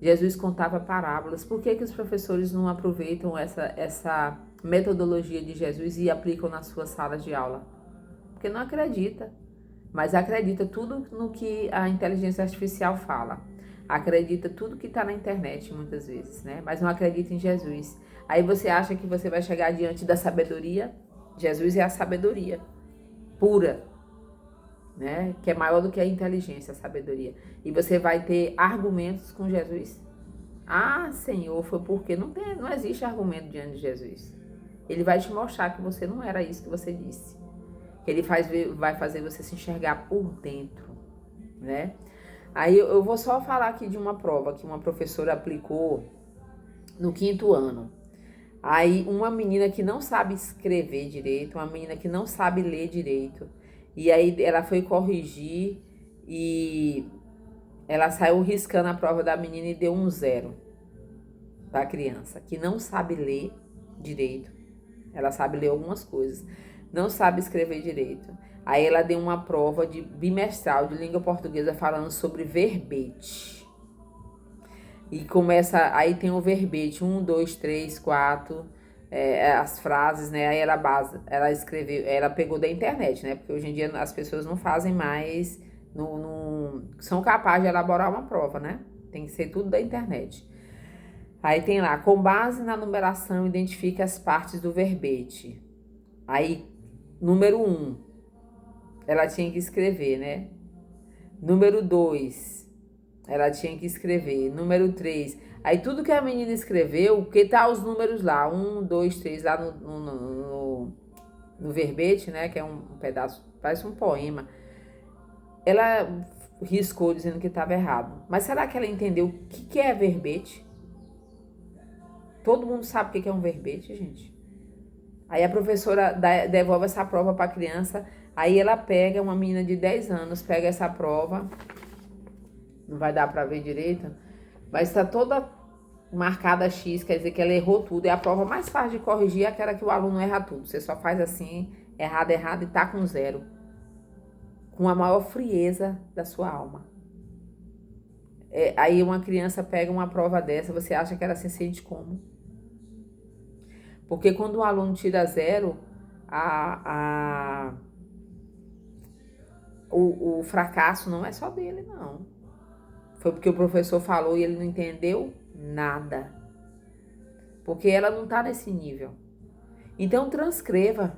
Jesus contava parábolas. Por que os professores não aproveitam essa metodologia de Jesus e aplicam nas suas salas de aula? Porque não acredita, mas acredita tudo no que a inteligência artificial fala. Acredita tudo que está na internet muitas vezes, né? Mas não acredita em Jesus. Aí você acha que você vai chegar diante da sabedoria? Jesus é a sabedoria pura, né? Que é maior do que a inteligência, a sabedoria. E você vai ter argumentos com Jesus? Ah, Senhor, foi porque não existe argumento diante de Jesus. Ele vai te mostrar que você não era isso que você disse. Que ele vai fazer você se enxergar por dentro, né? Aí eu vou só falar aqui de uma prova que uma professora aplicou no 5º ano. Aí uma menina que não sabe escrever direito, uma menina que não sabe ler direito, e aí ela foi corrigir e ela saiu riscando a prova da menina e deu um 0 para a criança, que não sabe ler direito. Ela sabe ler algumas coisas, não sabe escrever direito. Aí ela deu uma prova de bimestral de língua portuguesa falando sobre verbete. E começa, aí tem o verbete, 1, 2, 3, 4, as frases, né? Aí ela escreveu, ela pegou da internet, né? Porque hoje em dia as pessoas não fazem mais, são capazes de elaborar uma prova, né? Tem que ser tudo da internet. Aí tem lá, com base na numeração, identifique as partes do verbete. Aí, número 1, ela tinha que escrever, né? Número 2, ela tinha que escrever. Número 3, aí tudo que a menina escreveu, que tá os números lá, 1, 2, 3, lá no verbete, né? Que é um pedaço, parece um poema. Ela riscou dizendo que estava errado. Mas será que ela entendeu o que é verbete? Todo mundo sabe o que é um verbete, gente? Aí a professora devolve essa prova para a criança, aí ela pega, uma menina de 10 anos, pega essa prova, não vai dar para ver direito, mas está toda marcada X, quer dizer que ela errou tudo, é a prova mais fácil de corrigir, é aquela que o aluno erra tudo, você só faz assim, errado, e tá com 0, com a maior frieza da sua alma. Aí uma criança pega uma prova dessa, você acha que ela se sente como? Porque quando um aluno tira 0, o fracasso não é só dele, não. Foi porque o professor falou e ele não entendeu nada. Porque ela não está nesse nível. Então transcreva.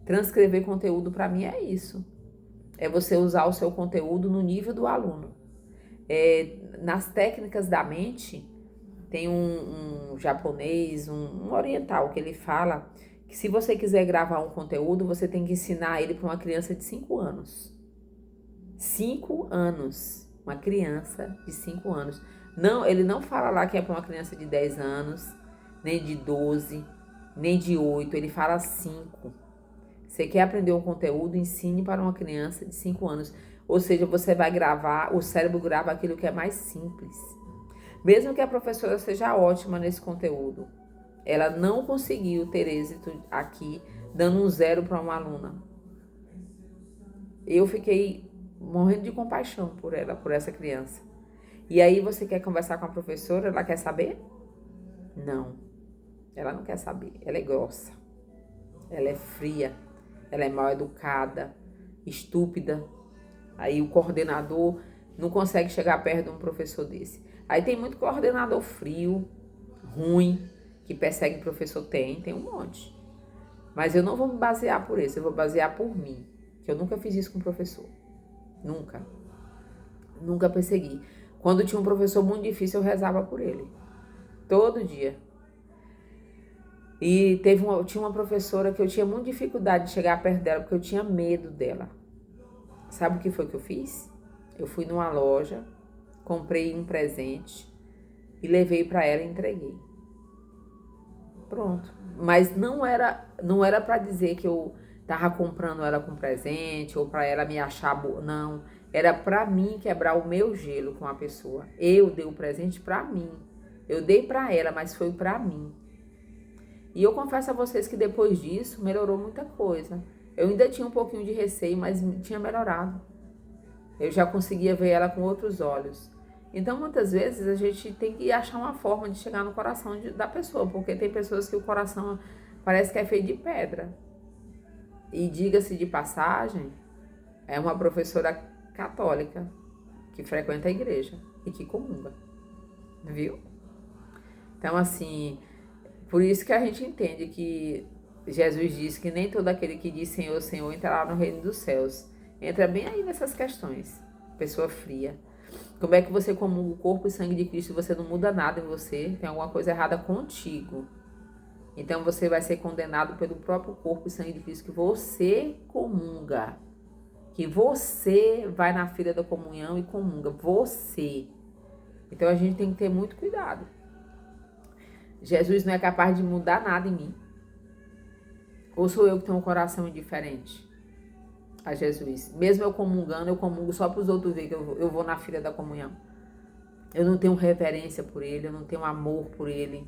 Transcrever conteúdo para mim é isso. É você usar o seu conteúdo no nível do aluno. Nas técnicas da mente, tem um japonês, um oriental, que ele fala que se você quiser gravar um conteúdo, você tem que ensinar ele para uma criança de 5 anos. 5 anos. Uma criança de 5 anos. Não, ele não fala lá que é para uma criança de 10 anos, nem de 12, nem de 8. Ele fala 5. Você quer aprender um conteúdo, ensine para uma criança de 5 anos. Ou seja, você vai gravar, o cérebro grava aquilo que é mais simples. Mesmo que a professora seja ótima nesse conteúdo, ela não conseguiu ter êxito aqui, dando um 0 para uma aluna. Eu fiquei morrendo de compaixão por ela, por essa criança. E aí você quer conversar com a professora, ela quer saber? Não, ela não quer saber. Ela é grossa, ela é fria, ela é mal educada, estúpida. Aí o coordenador não consegue chegar perto de um professor desse. Aí tem muito coordenador frio, ruim, que persegue professor. Tem um monte. Mas eu não vou me basear por isso, eu vou basear por mim. Que eu nunca fiz isso com professor. Nunca. Nunca persegui. Quando tinha um professor muito difícil, eu rezava por ele. Todo dia. E tinha uma professora que eu tinha muita dificuldade de chegar perto dela, porque eu tinha medo dela. Sabe o que foi que eu fiz? Eu fui numa loja, comprei um presente e levei para ela e entreguei. Pronto. Mas não era para dizer que eu tava comprando ela com presente ou para ela me achar boa, não. Era para mim quebrar o meu gelo com a pessoa. Eu dei o presente para mim. Eu dei para ela, mas foi para mim. E eu confesso a vocês que depois disso melhorou muita coisa. Eu ainda tinha um pouquinho de receio, mas tinha melhorado. Eu já conseguia ver ela com outros olhos. Então, muitas vezes, a gente tem que achar uma forma de chegar no coração da pessoa, porque tem pessoas que o coração parece que é feito de pedra. E diga-se de passagem, é uma professora católica que frequenta a igreja e que comunga, viu? Então, assim, por isso que a gente entende que Jesus disse que nem todo aquele que diz Senhor, Senhor entrará no reino dos céus. Entra bem aí nessas questões. Pessoa fria. Como é que você comunga o corpo e sangue de Cristo e você não muda nada em você? Tem alguma coisa errada contigo. Então você vai ser condenado pelo próprio corpo e sangue de Cristo que você comunga. Que você vai na fila da comunhão e comunga. Você. Então a gente tem que ter muito cuidado. Jesus não é capaz de mudar nada em mim. Ou sou eu que tenho um coração indiferente a Jesus? Mesmo eu comungando, eu comungo só para os outros verem que eu vou na fila da comunhão. Eu não tenho reverência por ele, eu não tenho amor por ele,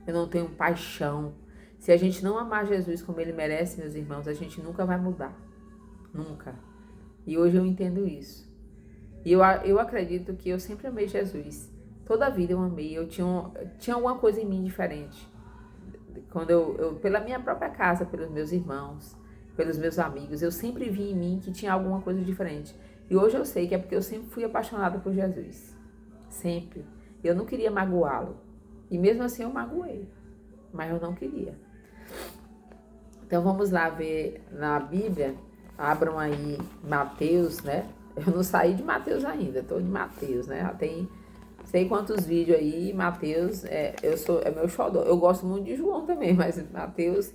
eu não tenho paixão. Se a gente não amar Jesus como ele merece, meus irmãos, a gente nunca vai mudar. Nunca. E hoje eu entendo isso. E eu acredito que eu sempre amei Jesus. Toda a vida eu amei. Eu tinha alguma coisa em mim diferente. Quando eu pela minha própria casa, pelos meus irmãos, pelos meus amigos, eu sempre vi em mim que tinha alguma coisa diferente. E hoje eu sei que é porque eu sempre fui apaixonada por Jesus. Sempre. Eu não queria magoá-lo. E mesmo assim eu magoei. Mas eu não queria. Então vamos lá ver na Bíblia. Abram aí Mateus, né? Eu não saí de Mateus ainda, tô de Mateus, né? Já tem sei quantos vídeos aí, Mateus, é meu xodó. Eu gosto muito de João também, mas Mateus,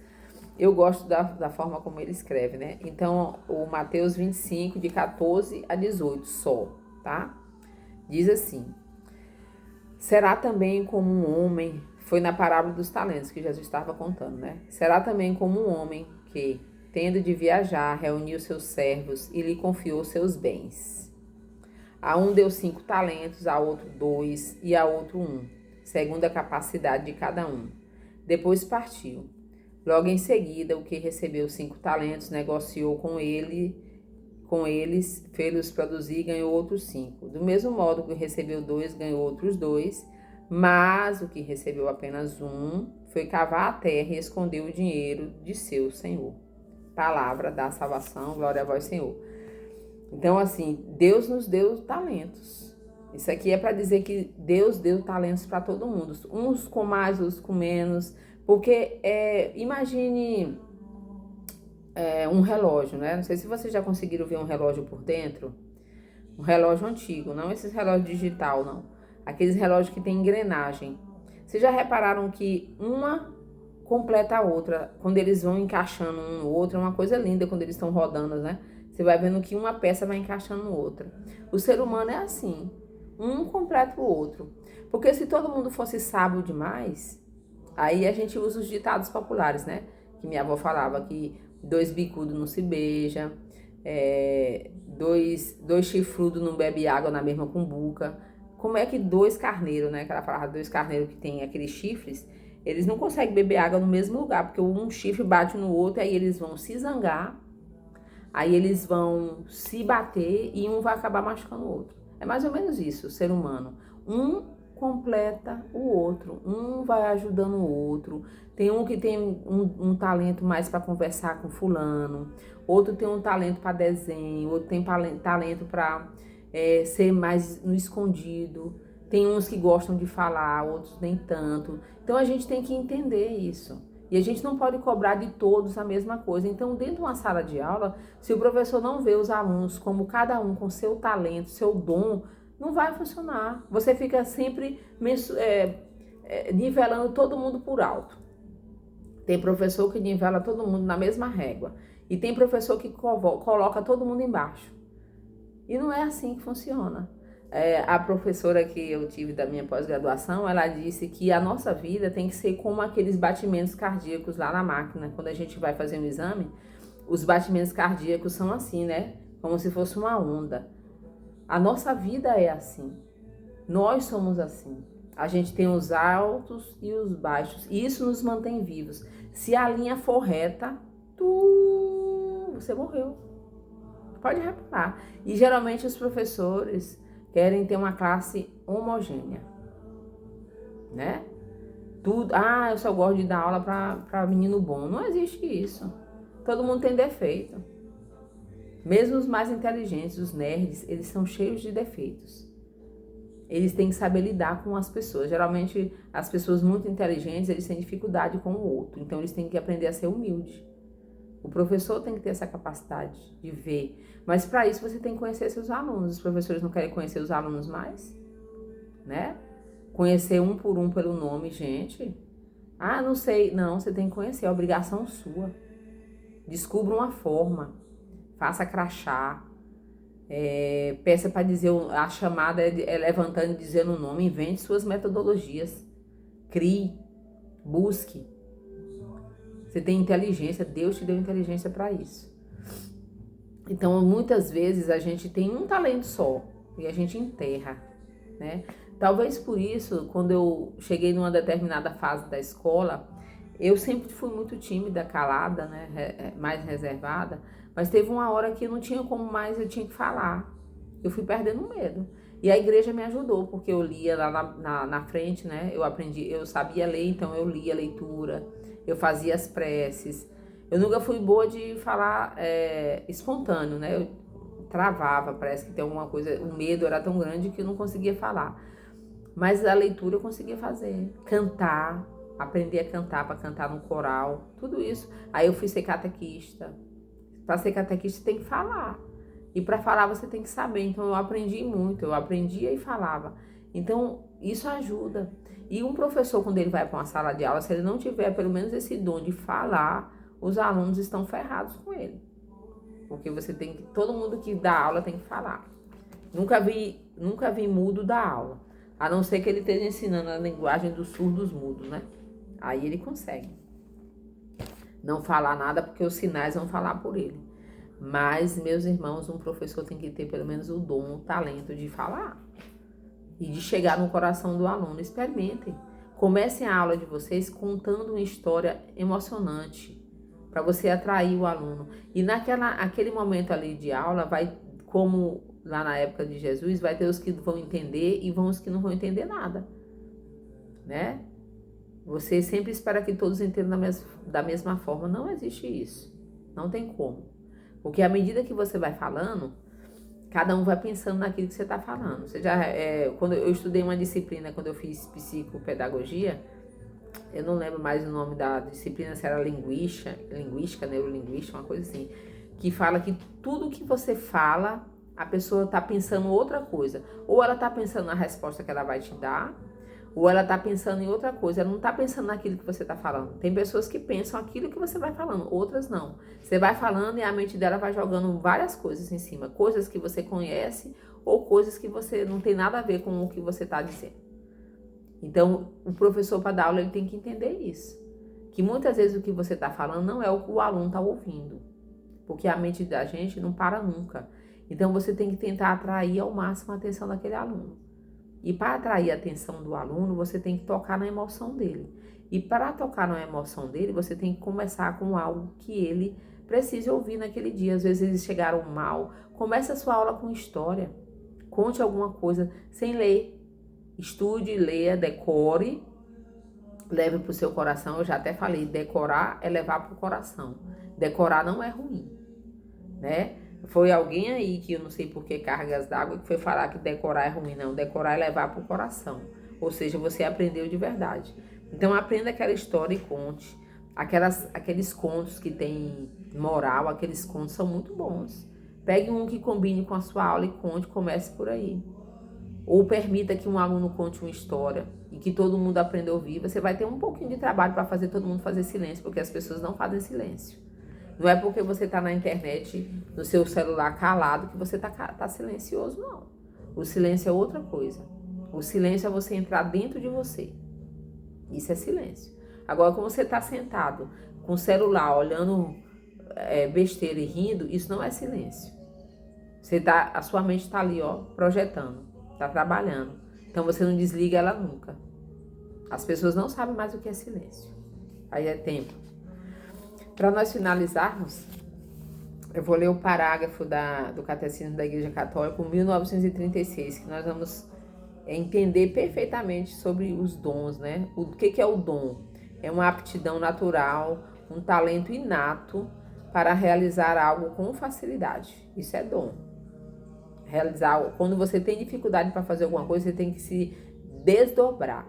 eu gosto da forma como ele escreve, né? Então, o Mateus 25, de 14 a 18 só, tá? Diz assim: será também como um homem, foi na parábola dos talentos que Jesus estava contando, né? Será também como um homem que, tendo de viajar, reuniu seus servos e lhe confiou seus bens. A um deu 5 talentos, a outro 2 e a outro 1, segundo a capacidade de cada um. Depois partiu. Logo em seguida, o que recebeu 5 talentos negociou com eles, fez-los produzir e ganhou outros 5. Do mesmo modo que recebeu 2, ganhou outros 2, mas o que recebeu apenas 1 foi cavar a terra e escondeu o dinheiro de seu senhor. Palavra da salvação, glória a vós, Senhor. Então, assim, Deus nos deu talentos. Isso aqui é para dizer que Deus deu talentos para todo mundo. Uns com mais, outros com menos. Porque, imagine um relógio, né? Não sei se vocês já conseguiram ver um relógio por dentro. Um relógio antigo, não esses relógios digital, não. Aqueles relógios que tem engrenagem. Vocês já repararam que uma completa a outra? Quando eles vão encaixando um no outro, é uma coisa linda quando eles estão rodando, né? Você vai vendo que uma peça vai encaixando no outra. O ser humano é assim. Um completa o outro. Porque se todo mundo fosse sábio demais, aí a gente usa os ditados populares, né? Que minha avó falava que 2 bicudos não se beija, 2 chifrudos não bebe água na mesma cumbuca. Como é que 2 carneiros, né? Que ela falava 2 carneiros que tem aqueles chifres, eles não conseguem beber água no mesmo lugar, porque um chifre bate no outro, aí eles vão se zangar. Aí eles vão se bater e um vai acabar machucando o outro. É mais ou menos isso, o ser humano. Um completa o outro, um vai ajudando o outro. Tem um que tem um talento mais para conversar com fulano, outro tem um talento para desenho, outro tem talento para ser mais no escondido. Tem uns que gostam de falar, outros nem tanto. Então a gente tem que entender isso. E a gente não pode cobrar de todos a mesma coisa. Então, dentro de uma sala de aula, se o professor não vê os alunos como cada um com seu talento, seu dom, não vai funcionar. Você fica sempre nivelando todo mundo por alto. Tem professor que nivela todo mundo na mesma régua. E tem professor que coloca todo mundo embaixo. E não é assim que funciona. A professora que eu tive da minha pós-graduação, ela disse que a nossa vida tem que ser como aqueles batimentos cardíacos lá na máquina. Quando a gente vai fazer um exame, os batimentos cardíacos são assim, né? Como se fosse uma onda. A nossa vida é assim. Nós somos assim. A gente tem os altos e os baixos. E isso nos mantém vivos. Se a linha for reta, você morreu. Pode reparar. E geralmente os professores querem ter uma classe homogênea, né? Eu só gosto de dar aula para menino bom. Não existe isso. Todo mundo tem defeito. Mesmo os mais inteligentes, os nerds, eles são cheios de defeitos. Eles têm que saber lidar com as pessoas. Geralmente, as pessoas muito inteligentes, eles têm dificuldade com o outro. Então, eles têm que aprender a ser humilde. O professor tem que ter essa capacidade de ver. Mas, para isso, você tem que conhecer seus alunos. Os professores não querem conhecer os alunos mais, né? Conhecer um por um pelo nome, gente. Não sei. Não, você tem que conhecer. É obrigação sua. Descubra uma forma. Faça crachá. Peça para dizer, a chamada é levantando e dizendo o nome, invente suas metodologias, crie, busque. Você tem inteligência, Deus te deu inteligência para isso. Então, muitas vezes a gente tem um talento só e a gente enterra, né? Talvez por isso, quando eu cheguei numa determinada fase da escola, eu sempre fui muito tímida, calada, né? Mais reservada. Mas teve uma hora que eu não tinha como mais, eu tinha que falar. Eu fui perdendo medo. E a igreja me ajudou, porque eu lia lá na frente, né? Eu sabia ler, então eu lia a leitura, eu fazia as preces. Eu nunca fui boa de falar espontâneo, né? Eu travava, parece que tem alguma coisa, o medo era tão grande que eu não conseguia falar. Mas a leitura eu conseguia fazer, cantar, aprender a cantar, para cantar no coral, tudo isso. Aí eu fui ser catequista. Para ser catequista tem que falar. E para falar você tem que saber. Então eu aprendi muito, eu aprendia e falava. Então isso ajuda. E um professor, quando ele vai para uma sala de aula, se ele não tiver pelo menos esse dom de falar, os alunos estão ferrados com ele. Porque todo mundo que dá aula tem que falar. Nunca vi mudo dar aula. A não ser que ele esteja ensinando a linguagem dos surdos mudos, né? Aí ele consegue não falar nada, porque os sinais vão falar por ele. Mas, meus irmãos, um professor tem que ter pelo menos o dom, o talento de falar. E de chegar no coração do aluno. Experimentem. Comecem a aula de vocês contando uma história emocionante, para você atrair o aluno. E aquele momento ali de aula, como lá na época de Jesus, vai ter os que vão entender e os que não vão entender nada, né? Você sempre espera que todos entendam da mesma forma. Não existe isso. Não tem como. Porque à medida que você vai falando, cada um vai pensando naquilo que você está falando. Quando eu estudei uma disciplina, quando eu fiz psicopedagogia, eu não lembro mais o nome da disciplina, se era linguística, neurolinguística, uma coisa assim, que fala que tudo que você fala, a pessoa está pensando outra coisa. Ou ela está pensando na resposta que ela vai te dar, ou ela está pensando em outra coisa, ela não está pensando naquilo que você está falando. Tem pessoas que pensam aquilo que você vai falando, outras não. Você vai falando e a mente dela vai jogando várias coisas em cima, coisas que você conhece ou coisas que você não tem nada a ver com o que você está dizendo. Então, o professor para dar aula, ele tem que entender isso. Que muitas vezes o que você está falando não é o que o aluno está ouvindo. Porque a mente da gente não para nunca. Então, você tem que tentar atrair ao máximo a atenção daquele aluno. E para atrair a atenção do aluno, você tem que tocar na emoção dele. E para tocar na emoção dele, você tem que começar com algo que ele precise ouvir naquele dia. Às vezes eles chegaram mal. Comece a sua aula com história. Conte alguma coisa sem ler. Estude, leia, decore, leve para o seu coração. Eu já até falei, decorar é levar para o coração. Decorar não é ruim, né? Foi alguém aí que eu não sei por que cargas d'água que foi falar que decorar é ruim. Não, decorar é levar para o coração. Ou seja, você aprendeu de verdade. Então aprenda aquela história e conte. Aqueles contos que tem moral, aqueles contos são muito bons. Pegue um que combine com a sua aula e conte, comece por aí. Ou permita que um aluno conte uma história. e que todo mundo aprenda a ouvir, você vai ter um pouquinho de trabalho para fazer todo mundo fazer silêncio, porque as pessoas não fazem silêncio. Não é porque você está na internet, no seu celular calado, que você tá silencioso, não. O silêncio é outra coisa. O silêncio é você entrar dentro de você. Isso é silêncio. Agora, quando você está sentado com o celular, olhando besteira e rindo, isso não é silêncio. A sua mente está ali, ó, projetando, está trabalhando. Então, você não desliga ela nunca. As pessoas não sabem mais o que é silêncio. Aí é tempo. Para nós finalizarmos, eu vou ler o parágrafo do Catecismo da Igreja Católica, 1936, que nós vamos entender perfeitamente sobre os dons, né? O que é o dom? É uma aptidão natural, um talento inato para realizar algo com facilidade. Isso é dom. Quando você tem dificuldade para fazer alguma coisa, você tem que se desdobrar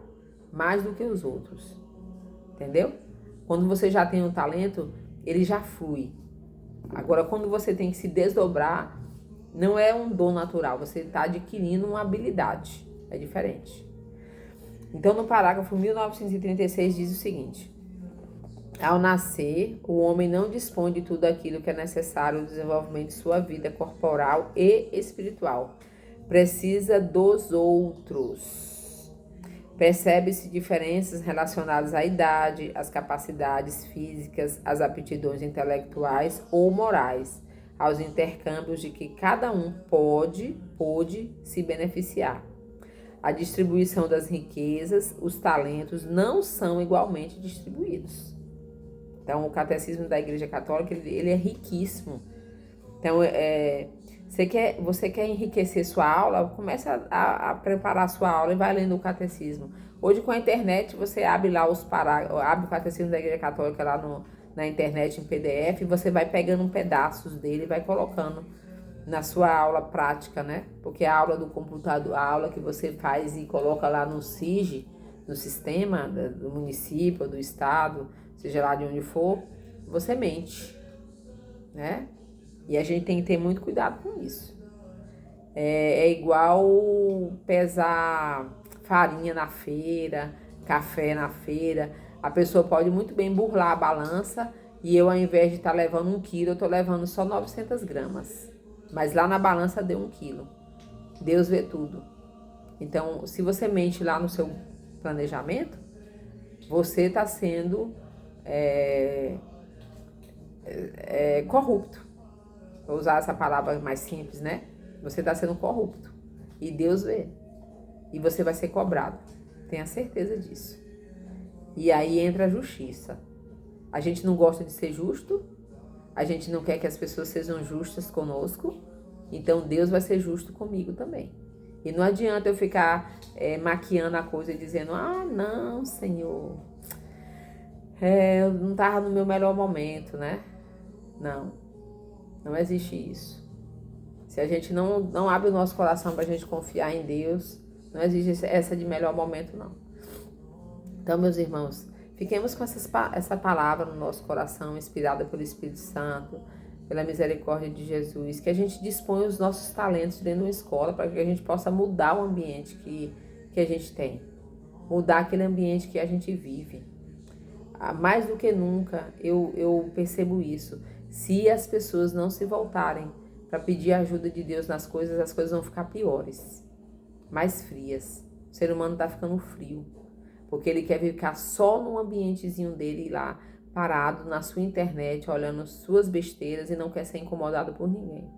mais do que os outros. Entendeu? Quando você já tem um talento, ele já flui. Agora, quando você tem que se desdobrar, não é um dom natural, você está adquirindo uma habilidade. É diferente. Então, no parágrafo 1936 diz o seguinte: ao nascer, o homem não dispõe de tudo aquilo que é necessário ao desenvolvimento de sua vida corporal e espiritual. Precisa dos outros. Percebe-se diferenças relacionadas à idade, às capacidades físicas, às aptidões intelectuais ou morais, aos intercâmbios de que cada um pôde se beneficiar. A distribuição das riquezas, os talentos não são igualmente distribuídos. Então, o Catecismo da Igreja Católica, ele é riquíssimo. Então, você quer enriquecer sua aula, começa a preparar sua aula e vai lendo o Catecismo. Hoje, com a internet, você abre lá abre o Catecismo da Igreja Católica lá na internet em PDF, e você vai pegando pedaços dele e vai colocando na sua aula prática, né? Porque a aula do computador, a aula que você faz e coloca lá no SIG, no sistema do município, do estado, seja lá de onde for, você mente, né? E a gente tem que ter muito cuidado com isso. É igual pesar farinha na feira, café na feira. A pessoa pode muito bem burlar a balança e eu, ao invés de estar levando 1 quilo, eu estou levando só 900 gramas. Mas lá na balança deu 1 quilo. Deus vê tudo. Então, se você mente lá no seu planejamento, você está sendo corrupto. Vou usar essa palavra mais simples, né? Você está sendo corrupto. E Deus vê. E você vai ser cobrado. Tenha certeza disso. E aí entra a justiça. A gente não gosta de ser justo. A gente não quer que as pessoas sejam justas conosco. Então Deus vai ser justo comigo também. E não adianta eu ficar maquiando a coisa e dizendo: ah, não, Senhor, eu não estava no meu melhor momento, né? Não existe isso. Se a gente não abre o nosso coração para a gente confiar em Deus, não existe essa de melhor momento, não. Então, meus irmãos, fiquemos com essa palavra no nosso coração, inspirada pelo Espírito Santo, pela misericórdia de Jesus, que a gente disponha os nossos talentos dentro de uma escola para que a gente possa mudar o ambiente que a gente tem, mudar aquele ambiente que a gente vive. Mais do que nunca, eu percebo isso. Se as pessoas não se voltarem para pedir a ajuda de Deus nas coisas, as coisas vão ficar piores, mais frias. O ser humano está ficando frio, porque ele quer ficar só num ambientezinho dele lá, parado na sua internet, olhando suas besteiras e não quer ser incomodado por ninguém.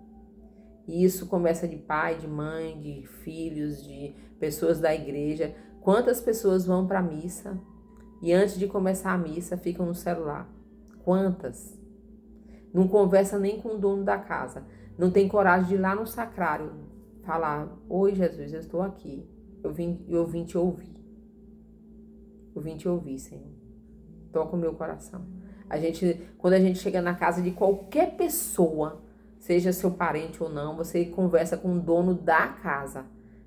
E isso começa de pai, de mãe, de filhos, de pessoas da igreja. Quantas pessoas vão para a missa e antes de começar a missa ficam no celular? Quantas? Não conversa nem com o dono da casa. Não tem coragem de ir lá no sacrário falar: oi, Jesus, eu estou aqui. Eu vim te ouvir. Eu vim te ouvir, Senhor. Toca o meu coração. Quando a gente chega na casa de qualquer pessoa, seja seu parente ou não, você conversa com o dono da casa.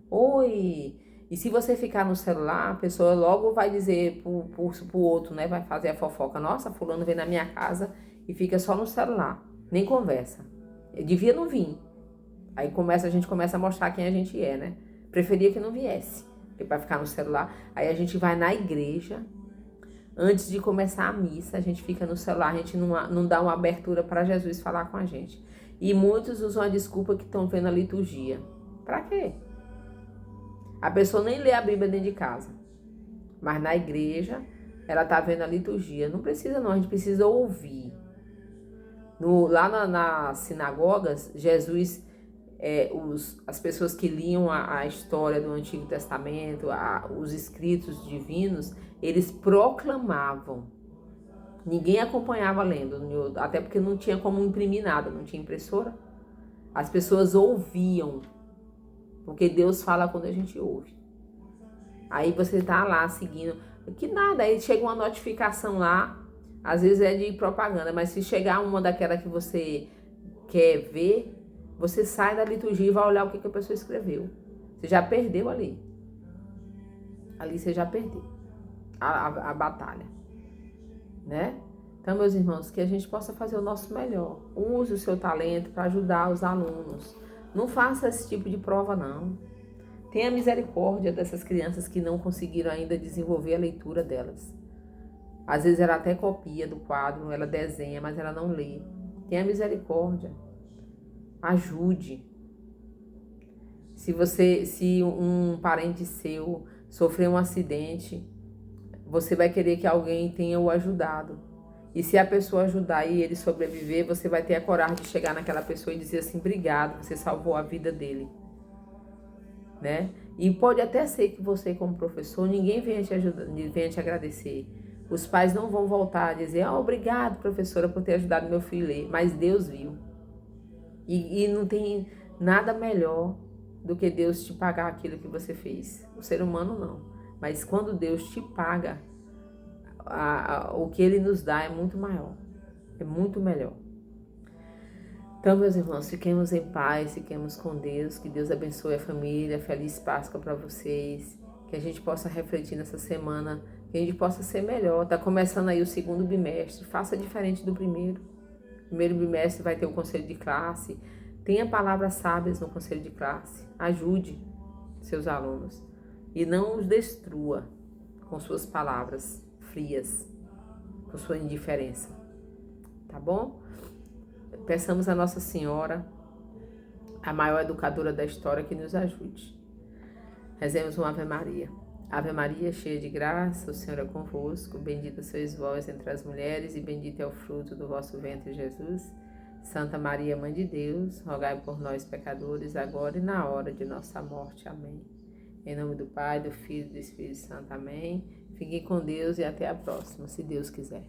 Oi! E se você ficar no celular, a pessoa logo vai dizer pro outro, né? Vai fazer a fofoca. Nossa, fulano vem na minha casa e fica só no celular. Nem conversa. Eu devia não vir. Aí a gente começa a mostrar quem a gente é, né? Preferia que não viesse. para ficar no celular. Aí a gente vai na igreja, antes de começar a missa, a gente fica no celular, a gente não dá uma abertura para Jesus falar com a gente. E muitos usam a desculpa que estão vendo a liturgia. Para quê? A pessoa nem lê a Bíblia dentro de casa, mas na igreja ela está vendo a liturgia. Não precisa não, a gente precisa ouvir. Lá nas sinagogas, Jesus, as pessoas que liam a história do Antigo Testamento, os escritos divinos, eles proclamavam. Ninguém acompanhava lendo, até porque não tinha como imprimir nada, não tinha impressora. As pessoas ouviam, porque Deus fala quando a gente ouve. Aí você tá lá seguindo, que nada, aí chega uma notificação lá, às vezes é de propaganda, mas se chegar uma daquela que você quer ver, você sai da liturgia e vai olhar o que a pessoa escreveu. Você já perdeu ali. Ali você já perdeu a batalha, né? Então, meus irmãos, que a gente possa fazer o nosso melhor. Use o seu talento para ajudar os alunos. Não faça esse tipo de prova, não. Tenha misericórdia dessas crianças que não conseguiram ainda desenvolver a leitura delas. Às vezes ela até copia do quadro, ela desenha, mas ela não lê. Tenha misericórdia. Ajude. Se um parente seu sofreu um acidente, você vai querer que alguém tenha o ajudado. E se a pessoa ajudar e ele sobreviver, você vai ter a coragem de chegar naquela pessoa e dizer assim, obrigado, você salvou a vida dele. Né? E pode até ser que você, como professor, ninguém venha te ajudar, venha te agradecer. Os pais não vão voltar a dizer, obrigado, professora, por ter ajudado meu filho a ler. Mas Deus viu. E não tem nada melhor do que Deus te pagar aquilo que você fez. O ser humano não. Mas quando Deus te paga, o que Ele nos dá é muito maior. É muito melhor. Então, meus irmãos, fiquemos em paz, fiquemos com Deus. Que Deus abençoe a família. Feliz Páscoa para vocês. Que a gente possa refletir nessa semana. Que a gente possa ser melhor. Está começando aí o segundo bimestre. Faça diferente do primeiro. Primeiro bimestre vai ter o conselho de classe. Tenha palavras sábias no conselho de classe. Ajude seus alunos. E não os destrua com suas palavras frias, com sua indiferença. Tá bom? Peçamos a Nossa Senhora, a maior educadora da história, que nos ajude. Rezemos uma Ave Maria. Ave Maria, cheia de graça, o Senhor é convosco. Bendita sois vós entre as mulheres e bendito é o fruto do vosso ventre, Jesus. Santa Maria, Mãe de Deus, rogai por nós, pecadores, agora e na hora de nossa morte. Amém. Em nome do Pai, do Filho e do Espírito Santo. Amém. Fiquem com Deus e até a próxima, se Deus quiser.